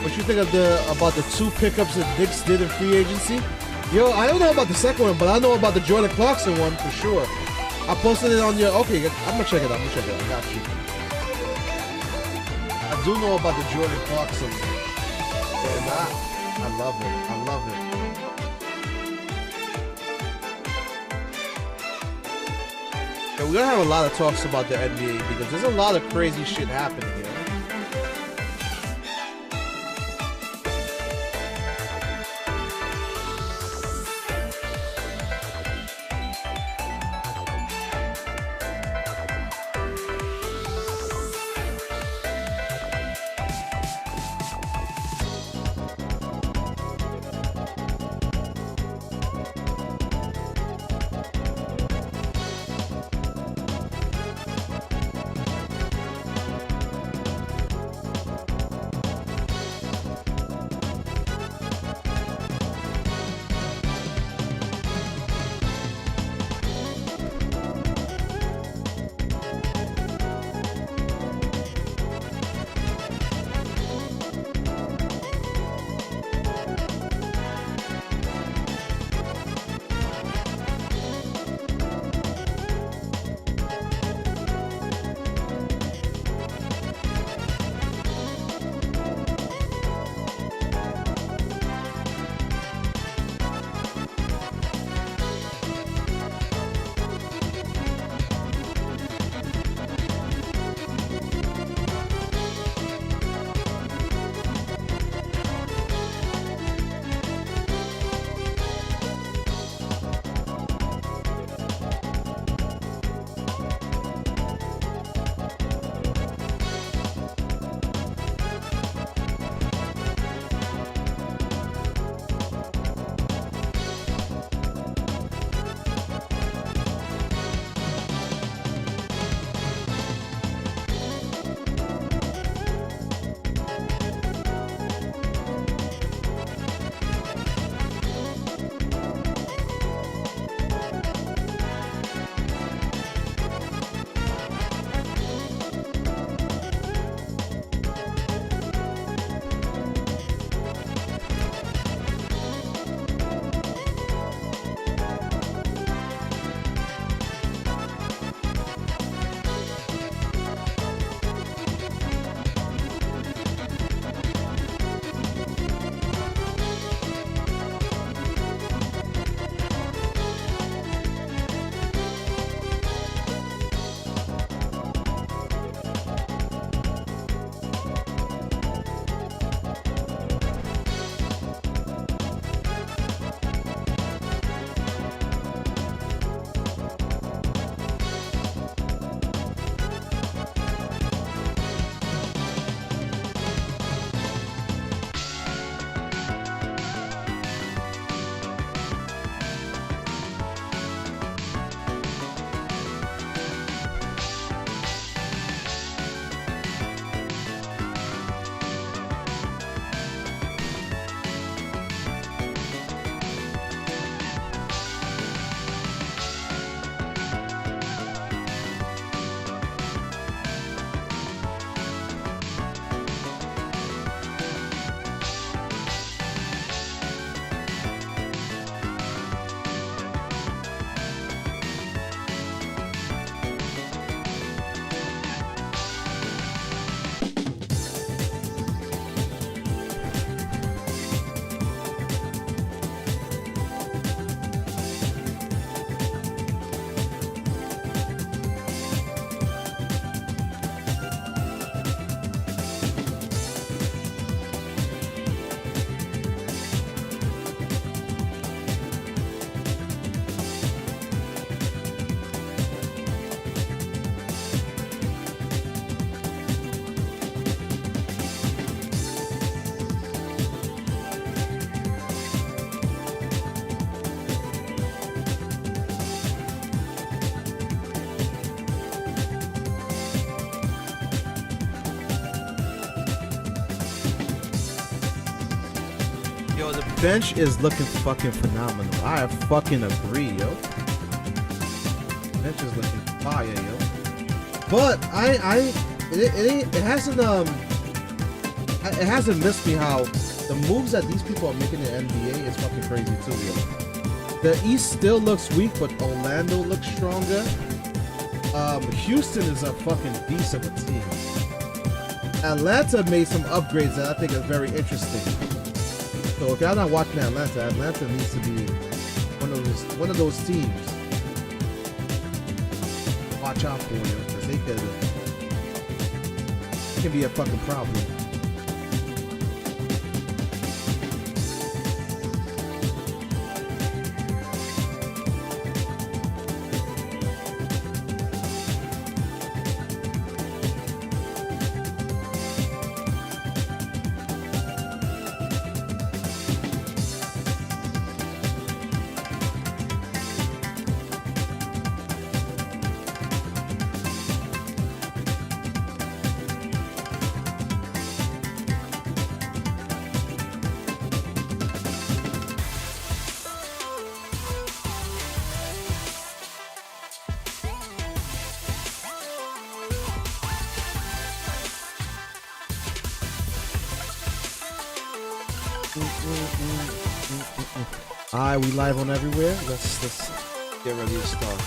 What you think of about the 2 pickups that Knicks did in free agency? Yo, I don't know about the second one, but I know about the Jordan Clarkson one for sure. I posted it on your. Okay, I'm gonna check it out. I got you. I do know about the Jordan Clarkson. And I love it. I love it. Yeah, we're gonna have a lot of talks about the NBA because there's a lot of crazy shit happening here. Yo, the bench is looking fucking phenomenal. I fucking agree, yo. Bench is looking fire, yo. But it hasn't it hasn't missed me how the moves that these people are making in the NBA is fucking crazy too, yo. The East still looks weak, but Orlando looks stronger. Houston is a fucking beast of a team. Atlanta made some upgrades that I think is very interesting. So if y'all not watching Atlanta, Atlanta needs to be one of those teams. Watch out for them because they can be a fucking problem. Alright, we live on everywhere. Let's get ready to start.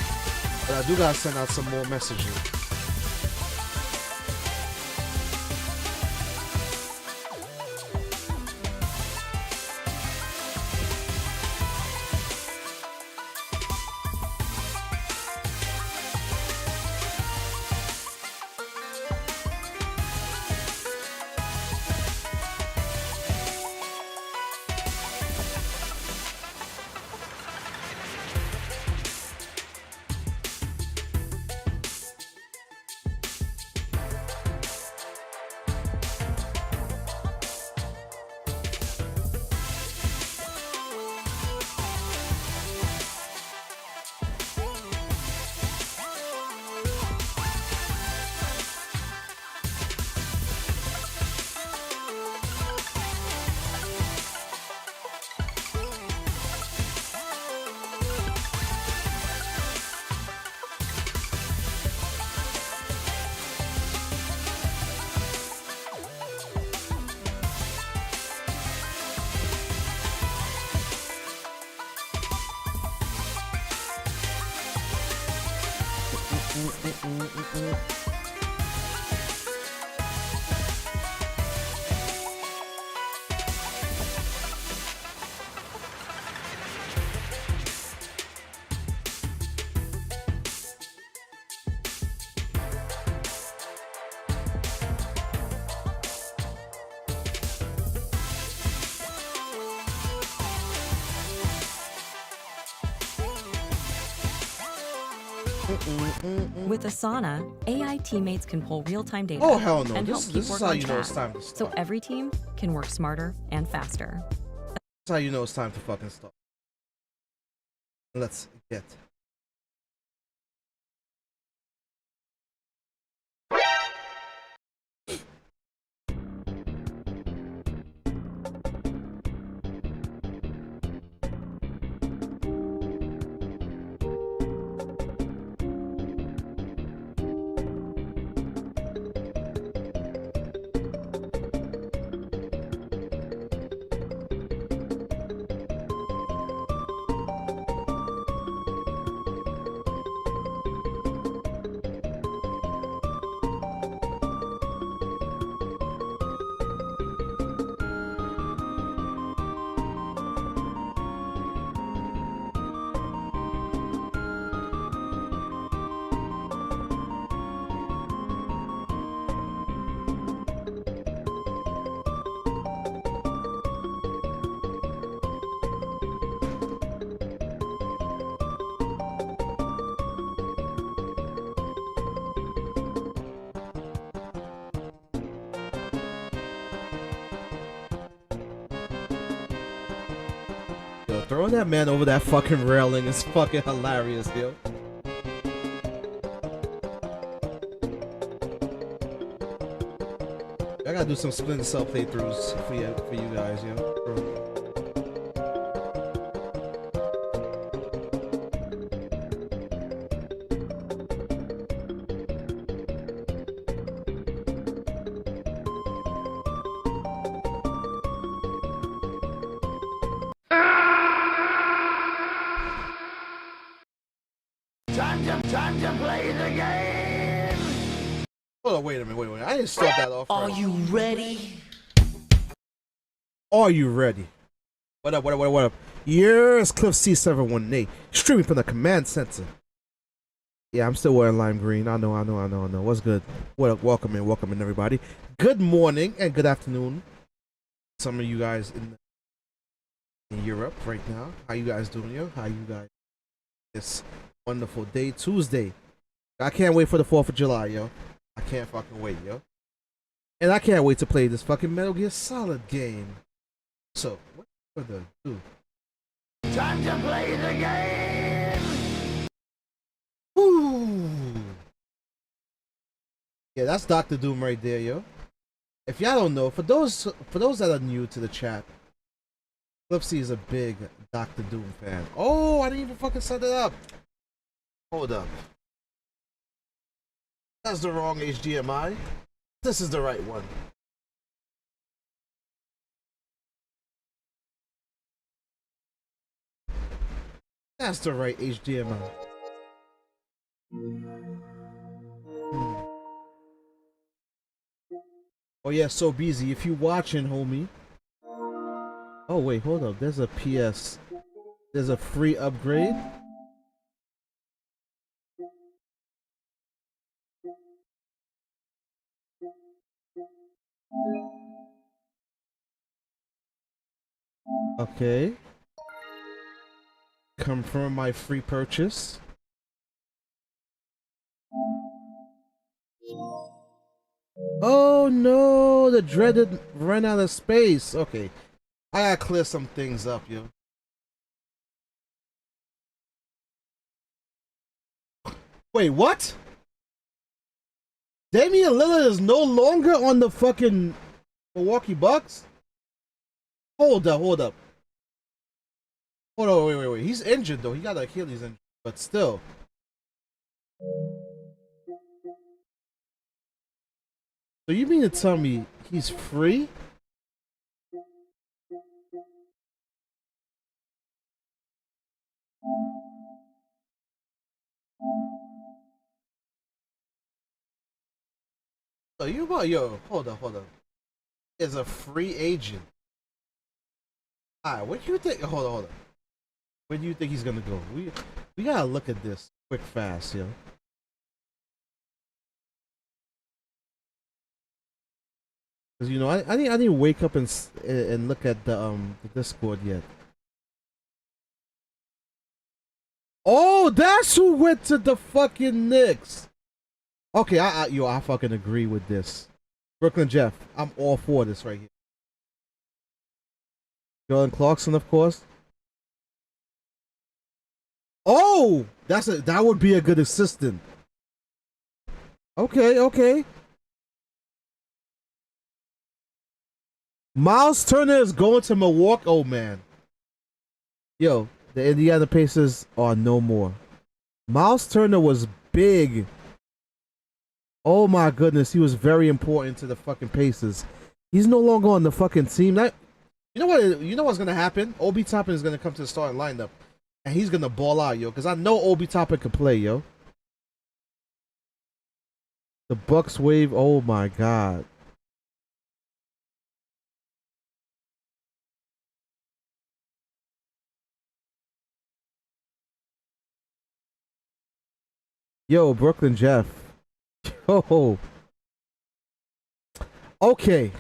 But I do gotta send out some more messaging. With Asana, AI teammates can pull real-time data Oh hell no! and help This keep is work how on you know it's track, time to start. so every team can work smarter and faster. That's how you know it's time to fucking start. Let's get. Yo, throwing that man over that fucking railing is fucking hilarious, yo. I gotta do some Splinter Cell playthroughs for you guys, yo. Bro. wait a minute. I didn't start that off. Are you ready? Are you ready? What up? Here's Cliff C718, streaming from the command center. Yeah, I'm still wearing lime green. I know. What's good? What up? Welcome in, everybody. Good morning and good afternoon. Some of you guys in Europe right now. How you guys doing, yo? How you guys? This wonderful day, Tuesday. I can't wait for the 4th of July, yo. I can't fucking wait, yo. And I can't wait to play this fucking Metal Gear Solid game. So, what further ado? Time to play the game! Woo! Yeah, that's Dr. Doom right there, yo. If y'all don't know, for those that are new to the chat, Cliff C is a big Dr. Doom fan. Oh, I didn't even fucking set it up. Hold up. That's the wrong HDMI. This is the right one. That's the right HDMI. Oh yeah, so busy. If you watching, homie. Oh wait, hold up. There's a PS. There's a free upgrade. Okay. Confirm my free purchase. Oh no, the dreaded ran out of space. Okay. I gotta clear some things up, yo. Wait, what? Damian Lillard is no longer on the fucking Milwaukee Bucks? Hold up. Hold on, wait. He's injured though. He got Achilles injury, but still. So you mean to tell me he's free? So you about hold up. Is a free agent. Alright, what do you think? Hold on. Where do you think he's gonna go? We gotta look at this quick fast, yo. Cause you know I didn't wake up and look at the Discord yet. Oh, that's who went to the fucking Knicks. Okay, I fucking agree with this. Brooklyn Jeff, I'm all for this right here. Jordan Clarkson, of course. Oh, that would be a good assistant. Okay. Miles Turner is going to Milwaukee. Oh man. Yo, the Indiana Pacers are no more. Miles Turner was big. Oh my goodness, he was very important to the fucking Pacers. He's no longer on the fucking team. You know what? You know what's gonna happen? Obi Toppin is gonna come to the starting lineup, and he's gonna ball out, yo. Because I know Obi Toppin can play, yo. The Bucks wave. Oh my god. Yo, Brooklyn Jeff. Yo. Okay.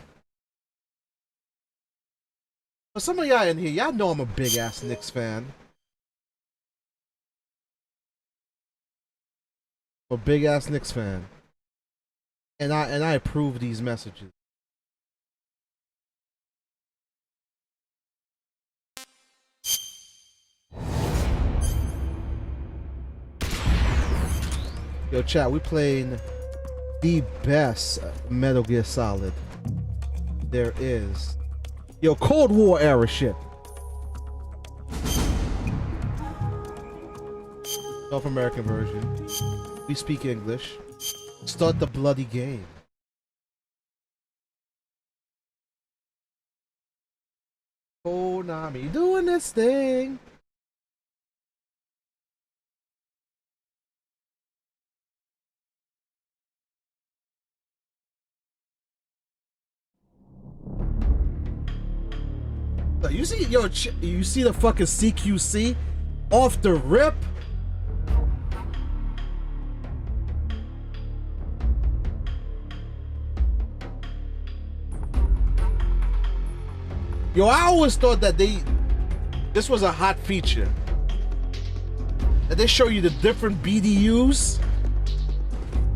For some of y'all in here, y'all know I'm a big ass Knicks fan. I'm a big ass Knicks fan. And I approve these messages. Yo, chat, we playing the best Metal Gear Solid there is. Yo, Cold War era shit. North American version. We speak English. Start the bloody game. Konami doing this thing. You see, yo, you see the fucking CQC off the rip? Yo, I always thought that this was a hot feature. That they show you the different BDUs.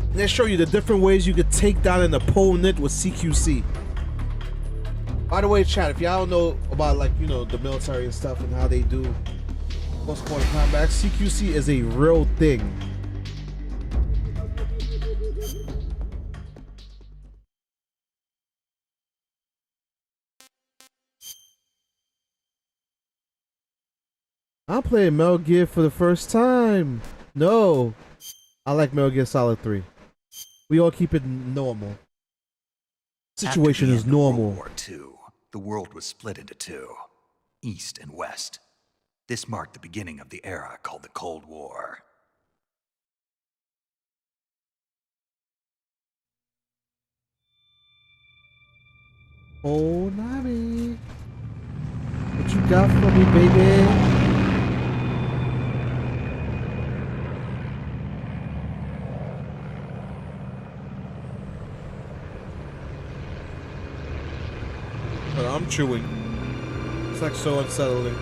And they show you the different ways you could take down an opponent with CQC. By the way, chat, if y'all don't know about, like, you know, the military and stuff and how they do close quarter combat, CQC is a real thing. I'm playing Metal Gear for the first time. No, I like Metal Gear Solid 3. We all keep it normal. Situation is normal. World War II, the world was split into two, East and West. This marked the beginning of the era called the Cold War. Oh, Nami. What you got for me, baby? I'm chewing. It's like so unsettling.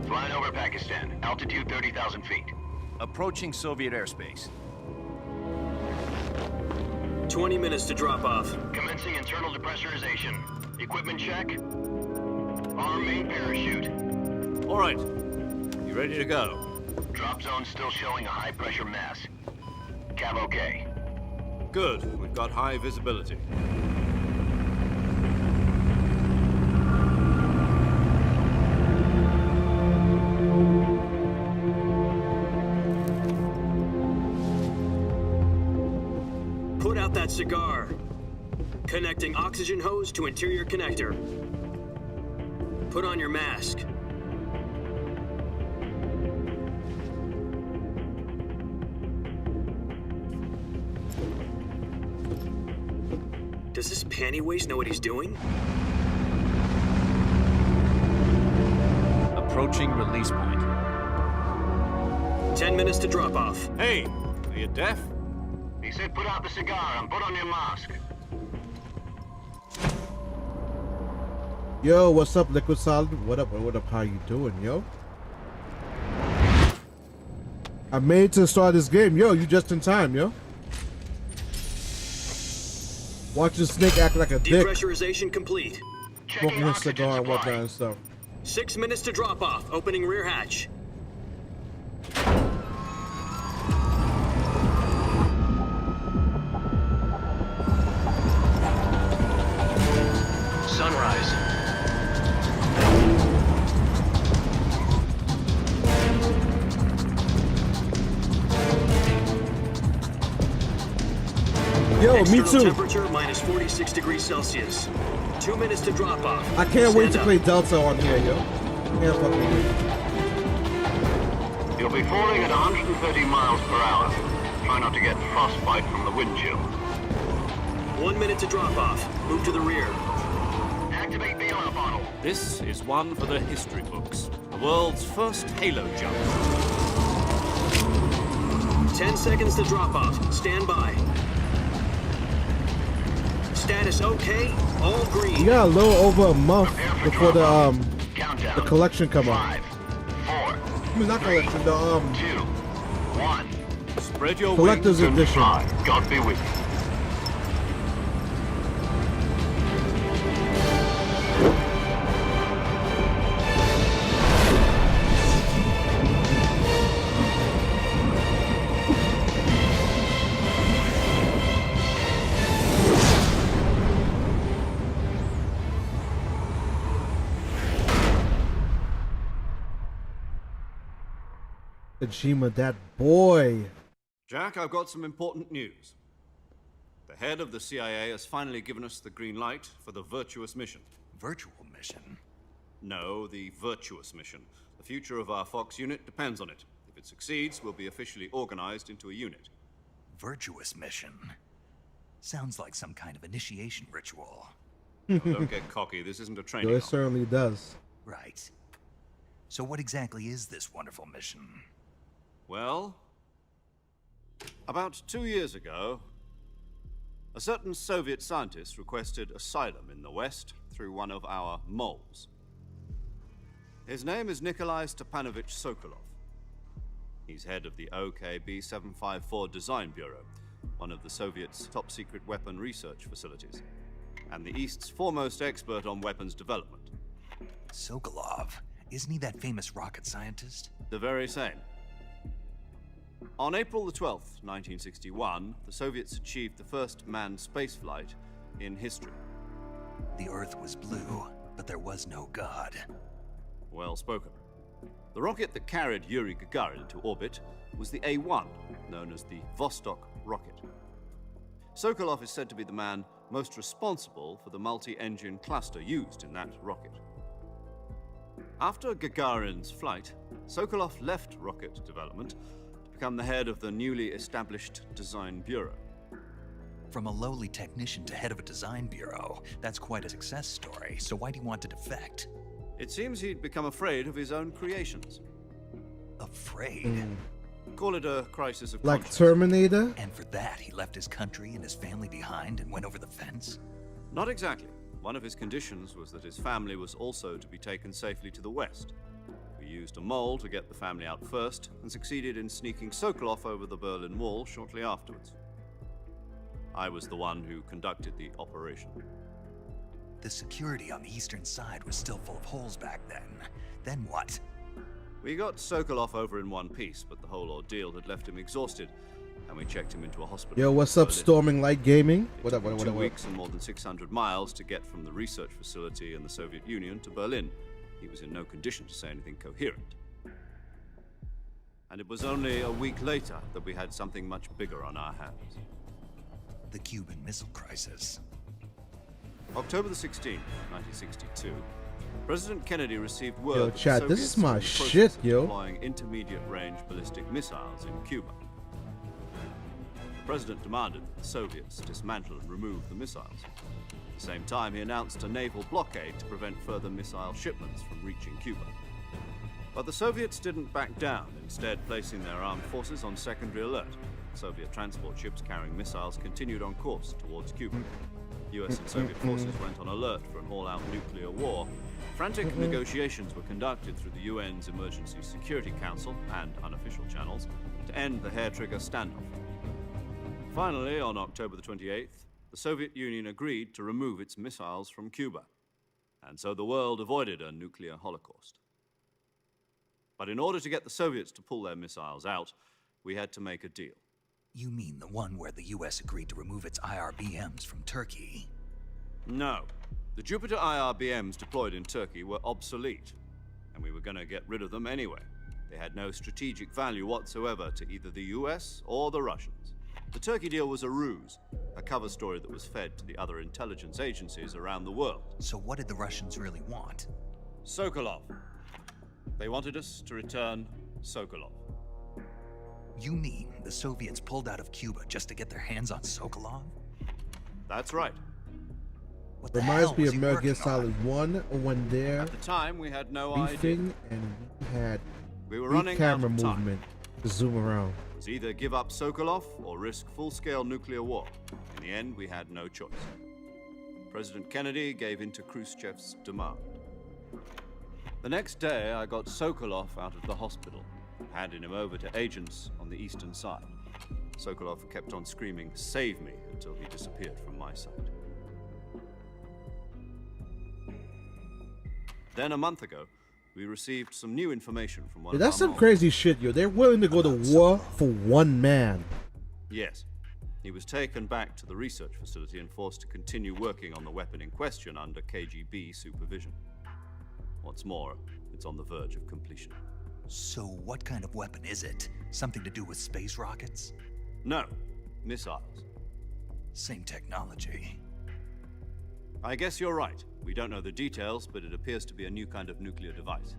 Flying over Pakistan, altitude 30,000 feet. Approaching Soviet airspace. 20 minutes to drop off. Commencing internal depressurization. Equipment check. Arm main parachute. All right. You ready to go? Drop zone still showing a high pressure mass. Cav okay. Good. We've got high visibility. Put out that cigar. Connecting oxygen hose to interior connector. Put on your mask. Does this panty waste know what he's doing? Approaching release point. 10 minutes to drop off. Hey, are you deaf? He said put out the cigar and put on your mask. Yo, what's up, Liquid Solid? What up? What up? How you doing, yo? I made to start this game. Yo, you just in time, yo. Watch the snake act like a dick, Depressurization complete. smoking his cigar and whatnot and stuff. 6 minutes to drop off. Opening rear hatch. Sunrise. Yo, me External too. Temperature minus 46 degrees Celsius. 2 minutes to drop off. I can't wait Stand to up. play Delta on here, yo. Can't fucking wait. You'll be falling at 130 miles per hour. Try not to get frostbite from the wind chill. 1 minute to drop off. Move to the rear. Activate the alarm bottle. This is one for the history books. The world's first Halo jump. 10 seconds to drop off. Stand by. Status okay. All green. You got a little over a month Prepare for before drop-off. the Countdown. collection come out. 5, 4, I mean, not collection, the 2, 1. Spread your collector's wings. edition. God be with you. Kojima, that boy. Jack, I've got some important news. The head of the CIA has finally given us the green light for the Virtuous mission. Virtual mission? No, the Virtuous mission. The future of our Fox unit depends on it. If it succeeds, we'll be officially organized into a unit. Virtuous mission. Sounds like some kind of initiation ritual. Don't get cocky. This isn't a training. It op. certainly does. Right. So what exactly is this wonderful mission? Well, about 2 years ago, a certain Soviet scientist requested asylum in the West through one of our moles. His name is Nikolai Stepanovich Sokolov. He's head of the OKB-754 Design Bureau, one of the Soviets' top-secret weapon research facilities, and the East's foremost expert on weapons development. Sokolov. Isn't he that famous rocket scientist? The very same. On April the 12th, 1961, the Soviets achieved the first manned spaceflight in history. The Earth was blue, but there was no God. Well spoken. The rocket that carried Yuri Gagarin to orbit was the A-1, known as the Vostok rocket. Sokolov is said to be the man most responsible for the multi-engine cluster used in that rocket. After Gagarin's flight, Sokolov left rocket development to become the head of the newly established Design Bureau. From a lowly technician to head of a design bureau, that's quite a success story. So why do you want to defect? It seems he'd become afraid of his own creations. Afraid? Call it a crisis of Like conscience. Terminator? And for that, he left his country and his family behind and went over the fence? Not exactly. One of his conditions was that his family was also to be taken safely to the West. We used a mole to get the family out first and succeeded in sneaking Sokolov over the Berlin Wall shortly afterwards. I was the one who conducted the operation. The security on the eastern side was still full of holes back then. Then what? We got Sokolov over in one piece, but the whole ordeal had left him exhausted, and we checked him into a hospital. Yo, what's up, Berlin. Storming Light Gaming? What up, It what took up, 2 what up? weeks and more than 600 miles to get from the research facility in the Soviet Union to Berlin. He was in no condition to say anything coherent. And it was only a week later that we had something much bigger on our hands. The Cuban Missile Crisis. October the 16th, 1962, President Kennedy received word Yo, that the chat, this is Soviets my were in the process shit, of yo. deploying intermediate-range ballistic missiles in Cuba. The president demanded that the Soviets dismantle and remove the missiles. At the same time, he announced a naval blockade to prevent further missile shipments from reaching Cuba. But the Soviets didn't back down, instead placing their armed forces on secondary alert. Soviet transport ships carrying missiles continued on course towards Cuba. US and Soviet forces went on alert for an all-out nuclear war. Frantic negotiations were conducted through the UN's Emergency Security Council and unofficial channels to end the hair-trigger standoff. Finally, on October the 28th, the Soviet Union agreed to remove its missiles from Cuba. And so the world avoided a nuclear holocaust. But in order to get the Soviets to pull their missiles out, we had to make a deal. You mean the one where the US agreed to remove its IRBMs from Turkey? No. The Jupiter IRBMs deployed in Turkey were obsolete, and we were going to get rid of them anyway. They had no strategic value whatsoever to either the US or the Russians. The Turkey deal was a ruse, a cover story that was fed to the other intelligence agencies around the world. So what did the Russians really want? Sokolov. They wanted us to return Sokolov. You mean the Soviets pulled out of Cuba just to get their hands on Sokolov? That's right. What the Reminds hell me was of he Metal working Gear Solid on? 1 when they're At the time, we had no idea. beefing and we had We were weak running out camera of time. movement to zoom around. It was either give up Sokolov or risk full-scale nuclear war. In the end, we had no choice. President Kennedy gave in to Khrushchev's demand. The next day, I got Sokolov out of the hospital, handing him over to agents on the eastern side. Sokolov kept on screaming, "Save me," until he disappeared from my sight. Then a month ago, we received some new information from one Yeah, of that's our some moles. crazy shit, yo. They're willing to go to war for one man. Yes. He was taken back to the research facility and forced to continue working on the weapon in question under KGB supervision. What's more, it's on the verge of completion. So what kind of weapon is it? Something to do with space rockets? No, missiles. Same technology. I guess you're right. We don't know the details, but it appears to be a new kind of nuclear device.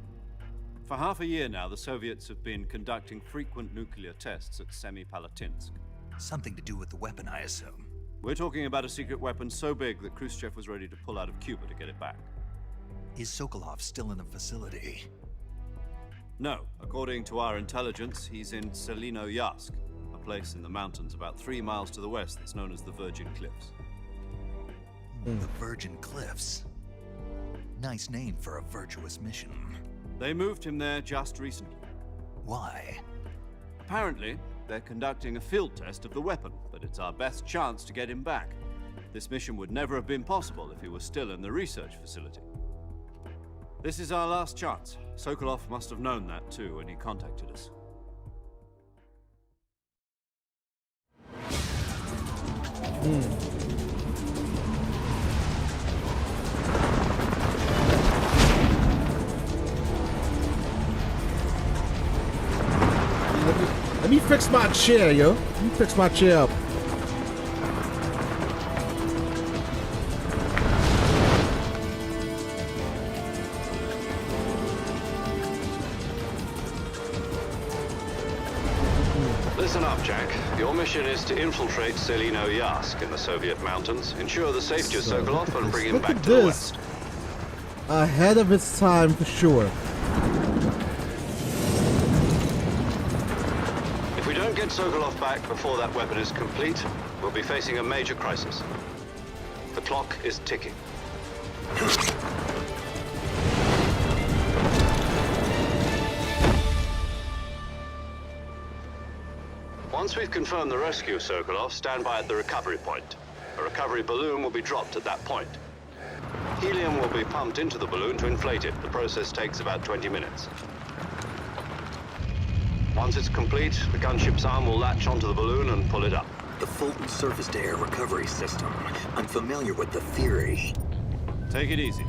For half a year now, the Soviets have been conducting frequent nuclear tests at Semipalatinsk. Something to do with the weapon, I assume. We're talking about a secret weapon so big that Khrushchev was ready to pull out of Cuba to get it back. Is Sokolov still in the facility? No, according to our intelligence, he's in Selinoyarsk, a place in the mountains about 3 miles to the west that's known as the Virgin Cliffs. The Virgin Cliffs. Nice name for a virtuous mission. They moved him there just recently. Why? Apparently, they're conducting a field test of the weapon, but it's our best chance to get him back. This mission would never have been possible if he was still in the research facility. This is our last chance. Sokolov must have known that too when he contacted us. Let me fix my chair, yo. Let me fix my chair up. Listen up, Jack. Your mission is to infiltrate Selinoyarsk in the Soviet mountains, ensure the safety of Sokolov, and bring him Look back at to the this. west. Ahead of its time for sure. If we don't get Sokolov back before that weapon is complete, we'll be facing a major crisis. The clock is ticking. Once we've confirmed the rescue of Sokolov, stand by at the recovery point. A recovery balloon will be dropped at that point. Helium will be pumped into the balloon to inflate it. The process takes about 20 minutes. Once it's complete, the gunship's arm will latch onto the balloon and pull it up. The Fulton surface-to-air recovery system. I'm familiar with the theory. Take it easy.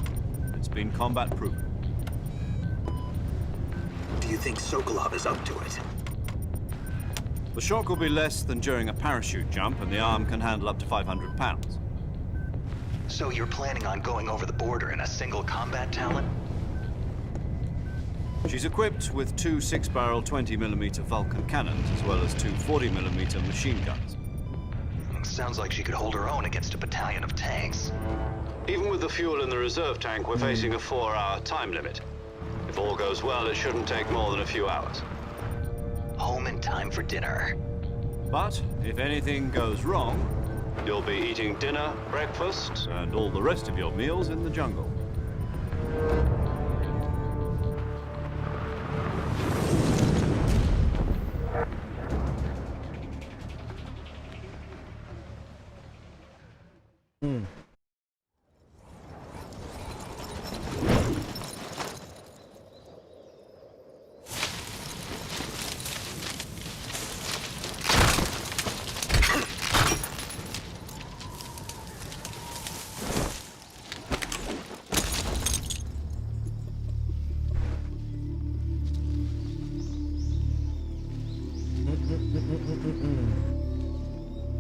It's been combat-proven. Do you think Sokolov is up to it? The shock will be less than during a parachute jump, and the arm can handle up to 500 pounds. So you're planning on going over the border in a single combat talent? She's equipped with 2 6-barrel 20mm Vulcan cannons, as well as 2 40mm machine guns. Sounds like she could hold her own against a battalion of tanks. Even with the fuel in the reserve tank, we're facing a 4-hour time limit. If all goes well, it shouldn't take more than a few hours. Home in time for dinner. But if anything goes wrong, You'll be eating dinner, breakfast, and all the rest of your meals in the jungle.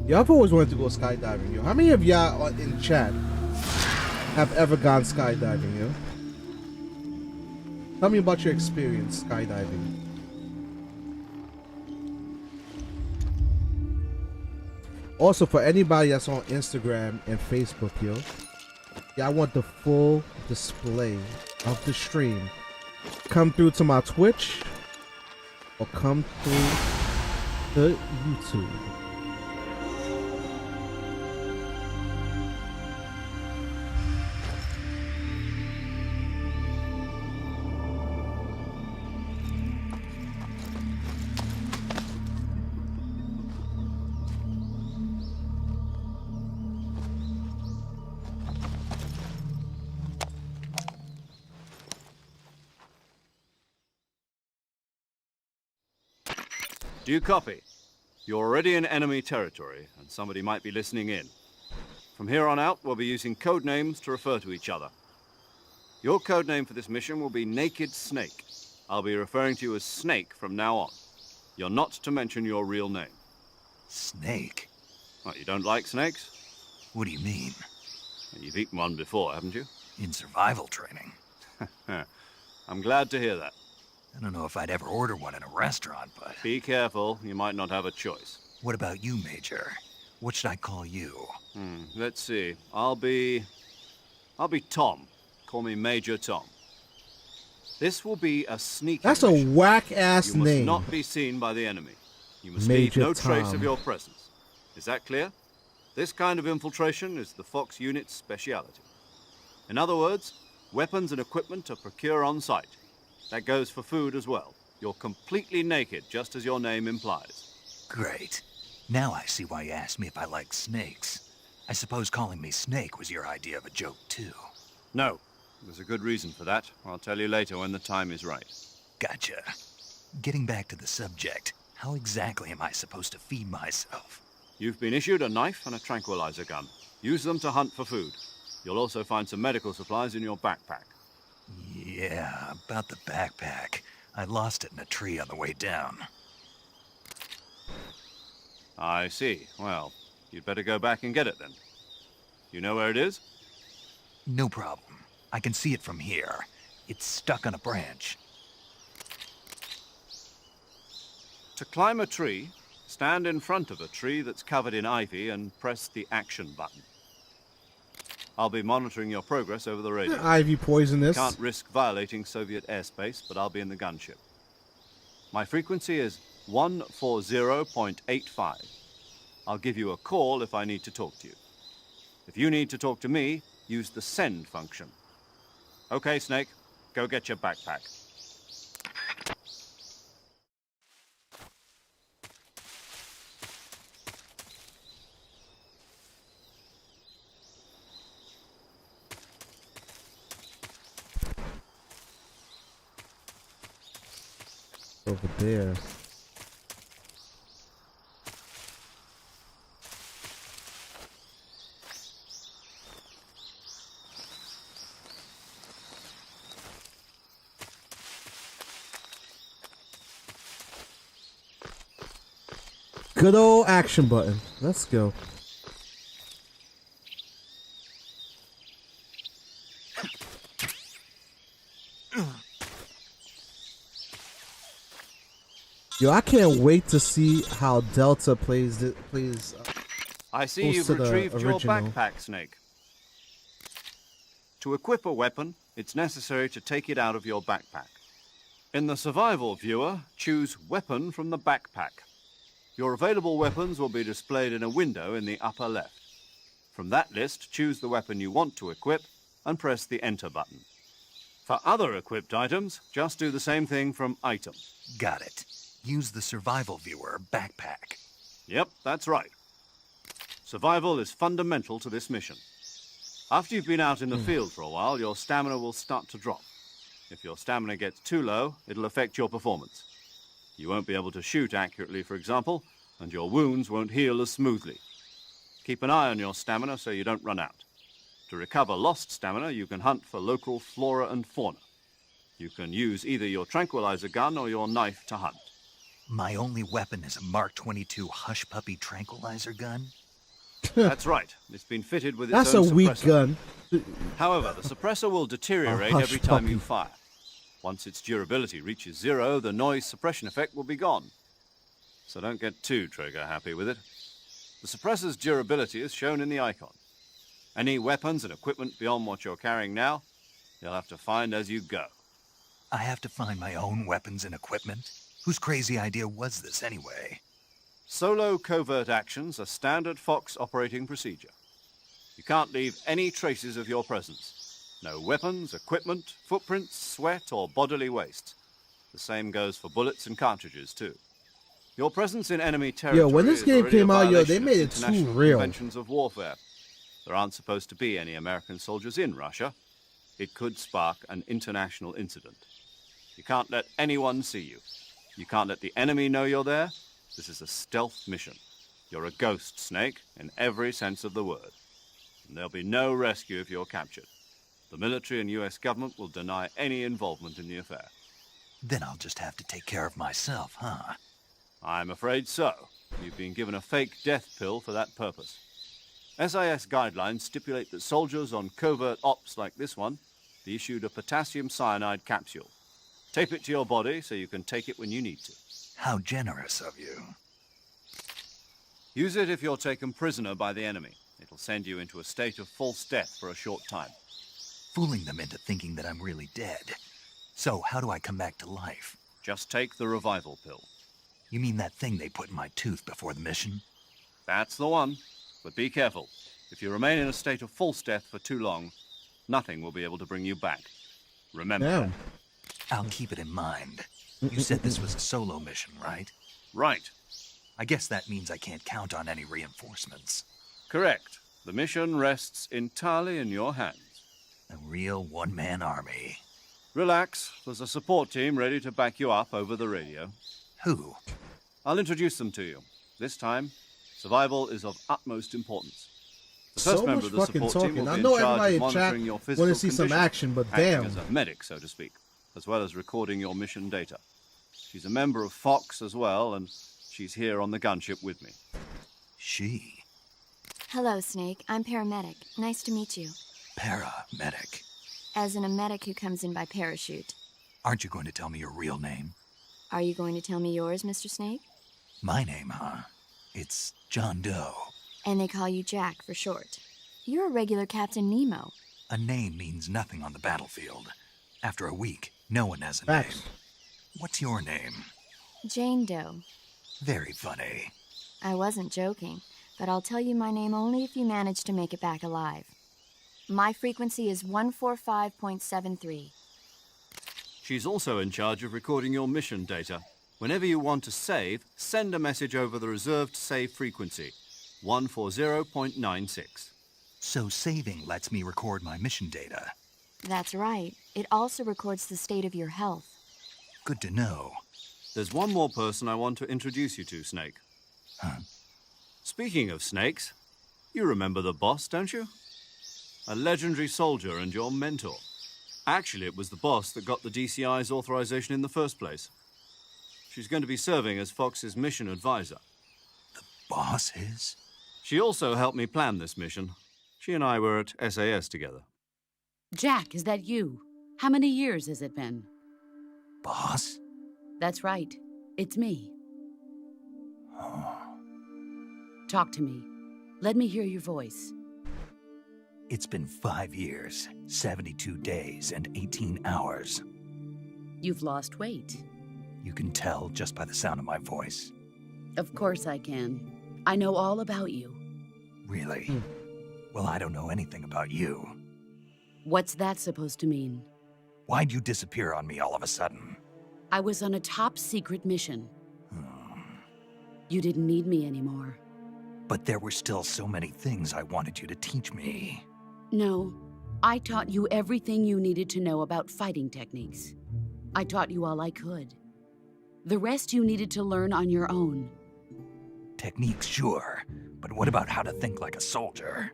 Yo, I've always wanted to go skydiving, yo. How many of y'all in chat have ever gone skydiving, yo? Tell me about your experience skydiving. Also, for anybody that's on Instagram and Facebook, yo, yeah, I want the full display of the stream. Come through to my Twitch or come through to YouTube. Do you copy? You're already in enemy territory, and somebody might be listening in. From here on out, we'll be using code names to refer to each other. Your code name for this mission will be Naked Snake. I'll be referring to you as Snake from now on. You're not to mention your real name. Snake? What, you don't like snakes? What do you mean? You've eaten one before, haven't you? In survival training. I'm glad to hear that. I don't know if I'd ever order one in a restaurant, but... Be careful, you might not have a choice. What about you, Major? What should I call you? Let's see. I'll be Tom. Call me Major Tom. This will be a sneaky That's a mission. whack-ass You must name. not be seen by the enemy. You must Major leave no trace Tom. of your presence. Is that clear? This kind of infiltration is the Fox unit's speciality. In other words, weapons and equipment are procured on site. That goes for food as well. You're completely naked, just as your name implies. Great. Now I see why you asked me if I like snakes. I suppose calling me Snake was your idea of a joke, too. No, there's a good reason for that. I'll tell you later when the time is right. Gotcha. Getting back to the subject, how exactly am I supposed to feed myself? You've been issued a knife and a tranquilizer gun. Use them to hunt for food. You'll also find some medical supplies in your backpack. Yeah, about the backpack. I lost it in a tree on the way down. I see. Well, you'd better go back and get it then. You know where it is? No problem. I can see it from here. It's stuck on a branch. To climb a tree, stand in front of a tree that's covered in ivy and press the action button. I'll be monitoring your progress over the radio. Ivy poisonous. Can't risk violating Soviet airspace, but I'll be in the gunship. My frequency is 140.85. I'll give you a call if I need to talk to you. If you need to talk to me, use the send function. Okay, Snake, go get your backpack. Over there. Good old action button. Let's go. Yo, I can't wait to see how Delta plays it. I see Close you've to the retrieved your original. backpack, Snake. To equip a weapon, it's necessary to take it out of your backpack. In the survival viewer, choose Weapon from the backpack. Your available weapons will be displayed in a window in the upper left. From that list, choose the weapon you want to equip and press the Enter button. For other equipped items, just do the same thing from Item. Got it. Use the survival viewer backpack. Yep, that's right. Survival is fundamental to this mission. After you've been out in the field for a while, your stamina will start to drop. If your stamina gets too low, it'll affect your performance. You won't be able to shoot accurately, for example, and your wounds won't heal as smoothly. Keep an eye on your stamina so you don't run out. To recover lost stamina, you can hunt for local flora and fauna. You can use either your tranquilizer gun or your knife to hunt. My only weapon is a Mark 22 Hush Puppy tranquilizer gun? That's right. It's been fitted with its That's a own weak suppressor. gun. However, the suppressor will deteriorate Hush every time you puppy. fire. Once its durability reaches 0, the noise suppression effect will be gone. So don't get too trigger happy with it. The suppressor's durability is shown in the icon. Any weapons and equipment beyond what you're carrying now, you'll have to find as you go. I have to find my own weapons and equipment? Whose crazy idea was this anyway? Solo covert actions are standard Fox operating procedure. You can't leave any traces of your presence. No weapons, equipment, footprints, sweat, or bodily waste. The same goes for bullets and cartridges, too. Your presence in enemy territory when this is game already a came out, yo, they violation of made it too international real. Conventions of warfare. There aren't supposed to be any American soldiers in Russia. It could spark an international incident. You can't let anyone see you. You can't let the enemy know you're there. This is a stealth mission. You're a ghost, Snake, in every sense of the word. And there'll be no rescue if you're captured. The military and US government will deny any involvement in the affair. Then I'll just have to take care of myself, huh? I'm afraid so. You've been given a fake death pill for that purpose. SIS guidelines stipulate that soldiers on covert ops like this one be issued a potassium cyanide capsule. Tape it to your body so you can take it when you need to. How generous of you. Use it if you're taken prisoner by the enemy. It'll send you into a state of false death for a short time. Fooling them into thinking that I'm really dead. So, how do I come back to life? Just take the revival pill. You mean that thing they put in my tooth before the mission? That's the one. But be careful. If you remain in a state of false death for too long, nothing will be able to bring you back. Remember Damn. I'll keep it in mind. You said this was a solo mission, right? Right. I guess that means I can't count on any reinforcements. Correct. The mission rests entirely in your hands. A real one-man army. Relax. There's a support team ready to back you up over the radio. Who? I'll introduce them to you. This time, survival is of utmost importance. The first So member much of the fucking support team talking. will I be know in charge everybody of in chat monitoring your physical want to see some condition, action, but acting damn. as a medic, so to speak, as well as recording your mission data. She's a member of Fox as well, and she's here on the gunship with me. She. Hello, Snake. I'm paramedic. Nice to meet you. Paramedic. As in a medic who comes in by parachute. Aren't you going to tell me your real name? Are you going to tell me yours, Mr. Snake? My name, huh? It's John Doe. And they call you Jack for short. You're a regular Captain Nemo. A name means nothing on the battlefield. After a week, no one has a Facts. name. What's your name? Jane Doe. Very funny. I wasn't joking, but I'll tell you my name only if you manage to make it back alive. My frequency is 145.73. She's also in charge of recording your mission data. Whenever you want to save, send a message over the reserved save frequency, 140.96. So saving lets me record my mission data. That's right. It also records the state of your health. Good to know. There's one more person I want to introduce you to, Snake. Huh? Speaking of snakes, you remember the boss, don't you? A legendary soldier and your mentor. Actually, it was the boss that got the DCI's authorization in the first place. She's going to be serving as Fox's mission advisor. The boss is? She also helped me plan this mission. She and I were at SAS together. Jack, is that you? How many years has it been? Boss? That's right. It's me. Oh. Talk to me. Let me hear your voice. It's been 5 years, 72 days, and 18 hours. You've lost weight. You can tell just by the sound of my voice. Of course I can. I know all about you. Really? Well, I don't know anything about you. What's that supposed to mean? Why'd you disappear on me all of a sudden? I was on a top-secret mission. You didn't need me anymore. But there were still so many things I wanted you to teach me. No, I taught you everything you needed to know about fighting techniques. I taught you all I could. The rest you needed to learn on your own. Techniques, sure. But what about how to think like a soldier?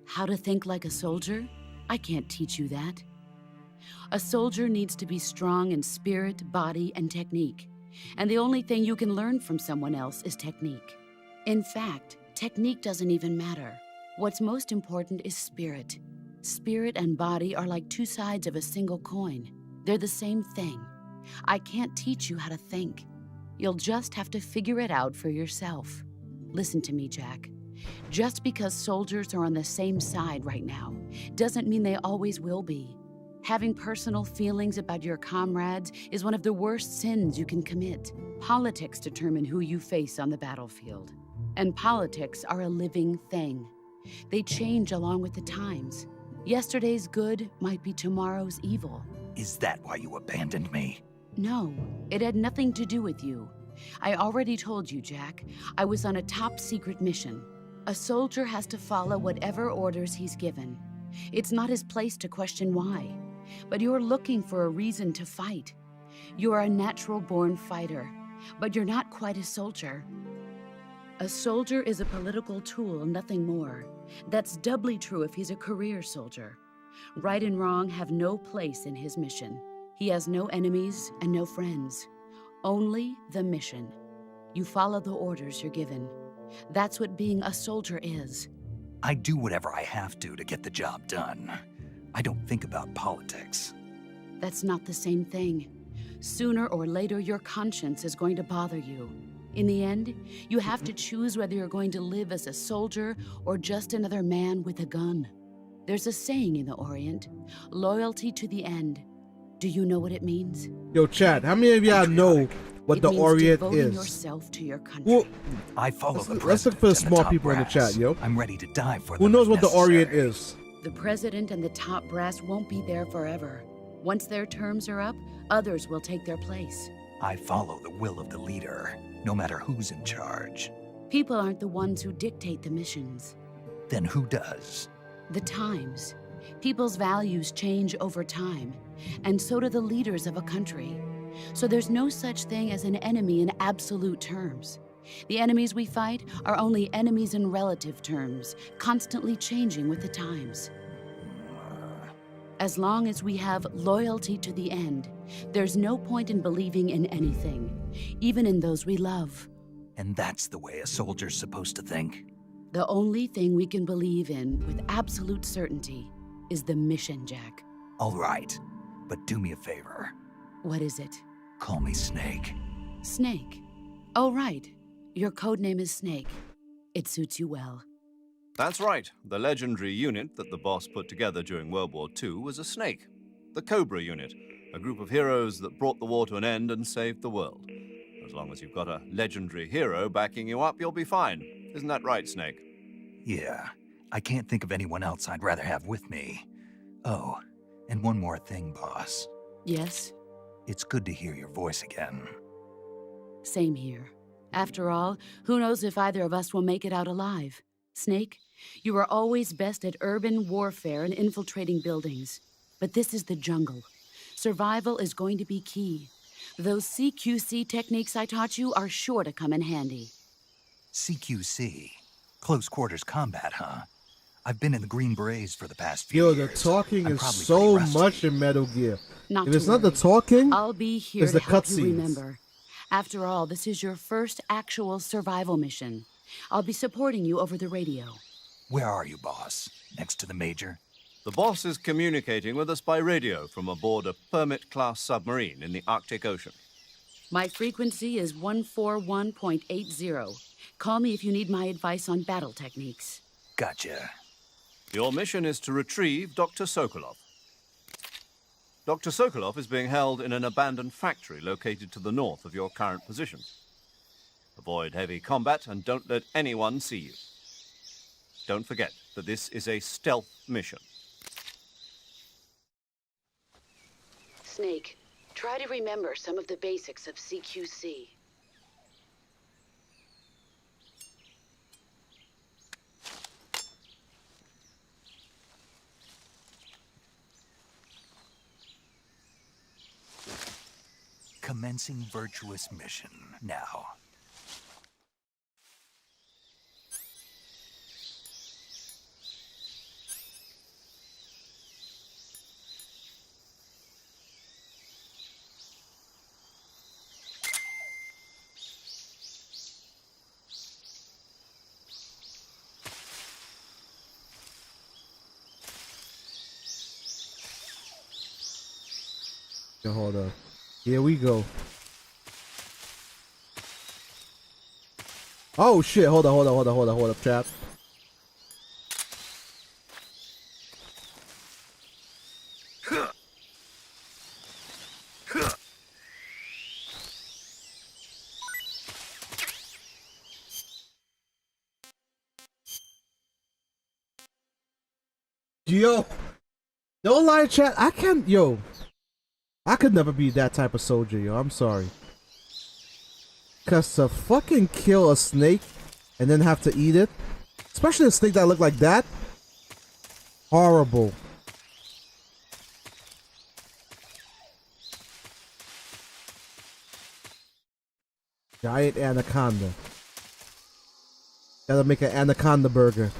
How to think like a soldier? I can't teach you that. A soldier needs to be strong in spirit, body, and technique. And the only thing you can learn from someone else is technique. In fact, technique doesn't even matter. What's most important is spirit. Spirit and body are like two sides of a single coin. They're the same thing. I can't teach you how to think. You'll just have to figure it out for yourself. Listen to me, Jack. Just because soldiers are on the same side right now doesn't mean they always will be. Having personal feelings about your comrades is one of the worst sins you can commit. Politics determine who you face on the battlefield. And politics are a living thing. They change along with the times. Yesterday's good might be tomorrow's evil. Is that why you abandoned me? No, it had nothing to do with you. I already told you, Jack. I was on a top-secret mission. A soldier has to follow whatever orders he's given. It's not his place to question why. But you're looking for a reason to fight. You're a natural-born fighter, but you're not quite a soldier. A soldier is a political tool, nothing more. That's doubly true if he's a career soldier. Right and wrong have no place in his mission. He has no enemies and no friends. Only the mission. You follow the orders you're given. That's what being a soldier is. I do whatever I have to get the job done. I don't think about politics. That's not the same thing. Sooner or later, your conscience is going to bother you. In the end, you have to choose whether you're going to live as a soldier or just another man with a gun. There's a saying in the Orient, loyalty to the end. Do you know what it means? Yo, chat, how many of y'all know what the Orient devoting is? yourself to your country. Well, I follow the let's look for the president and small top people in the brass. chat, yo. I'm ready to die for Who them knows if what the Orient necessary. is? The president and the top brass won't be there forever. Once their terms are up, others will take their place. I follow the will of the leader, no matter who's in charge. People aren't the ones who dictate the missions. Then who does? The times. People's values change over time, and so do the leaders of a country. So there's no such thing as an enemy in absolute terms. The enemies we fight are only enemies in relative terms, constantly changing with the times. As long as we have loyalty to the end, there's no point in believing in anything, even in those we love. And that's the way a soldier's supposed to think? The only thing we can believe in with absolute certainty is the mission, Jack. All right, but do me a favor. What is it? Call me Snake. Snake. Oh, right. Your code name is Snake. It suits you well. That's right. The legendary unit that the boss put together during World War II was a snake. The Cobra unit, a group of heroes that brought the war to an end and saved the world. As long as you've got a legendary hero backing you up, you'll be fine. Isn't that right, Snake? Yeah, I can't think of anyone else I'd rather have with me. Oh, and one more thing, boss. Yes? It's good to hear your voice again. Same here. After all, who knows if either of us will make it out alive? Snake, you are always best at urban warfare and infiltrating buildings. But this is the jungle. Survival is going to be key. Those CQC techniques I taught you are sure to come in handy. CQC? Close quarters combat, huh? I've been in the Green Berets for the past few Yo, years. the talking I'm is probably so pretty rusty. much in Metal Gear. Not If to it's not the worry. talking, I'll be here it's to the help you cutscenes. remember. After all, this is your first actual survival mission. I'll be supporting you over the radio. Where are you, boss? Next to the Major? The boss is communicating with us by radio from aboard a Permit-class submarine in the Arctic Ocean. My frequency is 141.80. Call me if you need my advice on battle techniques. Gotcha. Your mission is to retrieve Dr. Sokolov. Dr. Sokolov is being held in an abandoned factory located to the north of your current position. Avoid heavy combat and don't let anyone see you. Don't forget that this is a stealth mission. Snake, try to remember some of the basics of CQC. Commencing virtuous mission now. Yo, hold up. Here we go. Oh shit, hold up, chap. Yo, don't lie, chat. I can't, yo. I could never be that type of soldier, yo. I'm sorry. Cause to fucking kill a snake and then have to eat it, especially a snake that looked like that, horrible. Giant anaconda. Gotta make an anaconda burger.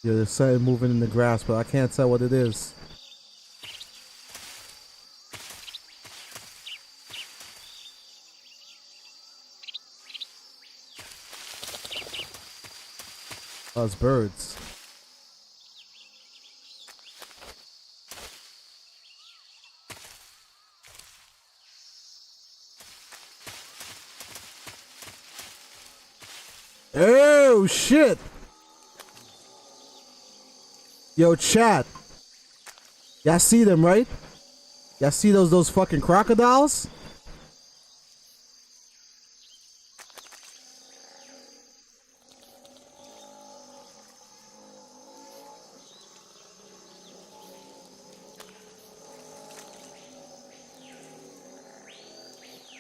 Yeah, there's something moving in the grass, but I can't tell what it is. Oh, it's birds. Oh shit! Yo, chat. Y'all see them, right? Y'all see those fucking crocodiles?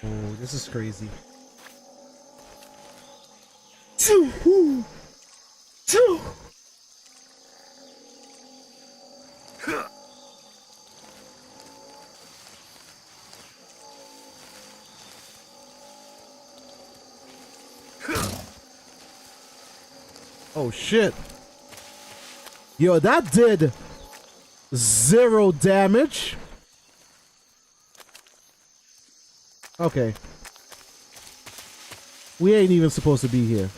Oh, this is crazy. Oh shit. Yo, that did 0 damage. Okay. We ain't even supposed to be here.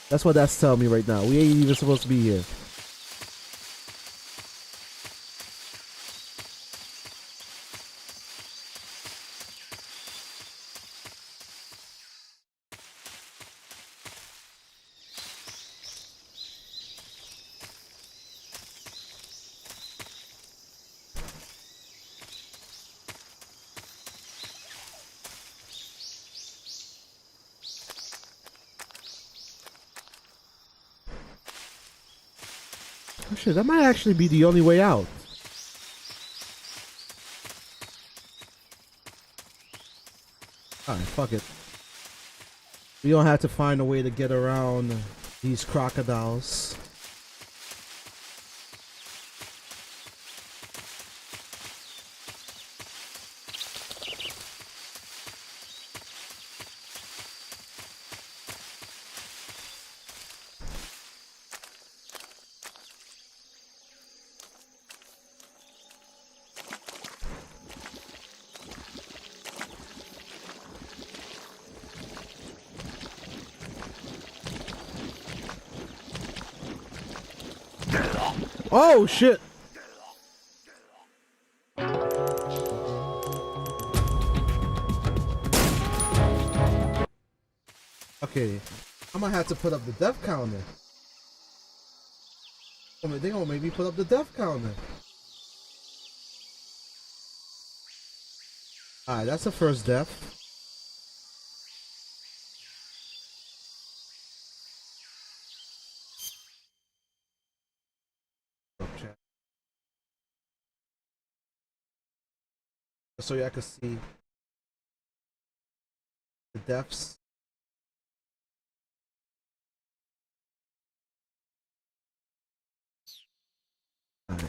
That's what that's telling me right now. We ain't even supposed to be here. Oh shit, that might actually be the only way out. Alright, fuck it. We don't have to find a way to get around these crocodiles. Oh shit! Okay, I'm gonna have to put up the death counter. I mean, they gonna make me put up the death counter. Alright, that's the first death. So y'all can see the deaths. All right.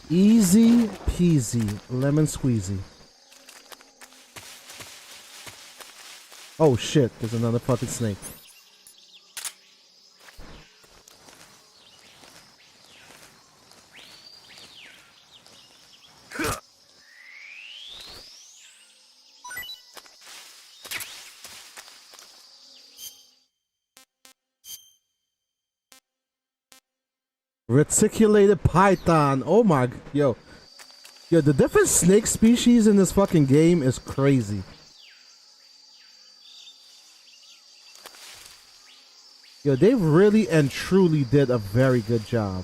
Easy peasy, lemon squeezy. Oh shit, there's another fucking snake. Reticulated python. Oh my, yo. Yo, the different snake species in this fucking game is crazy. Yo, they really and truly did a very good job.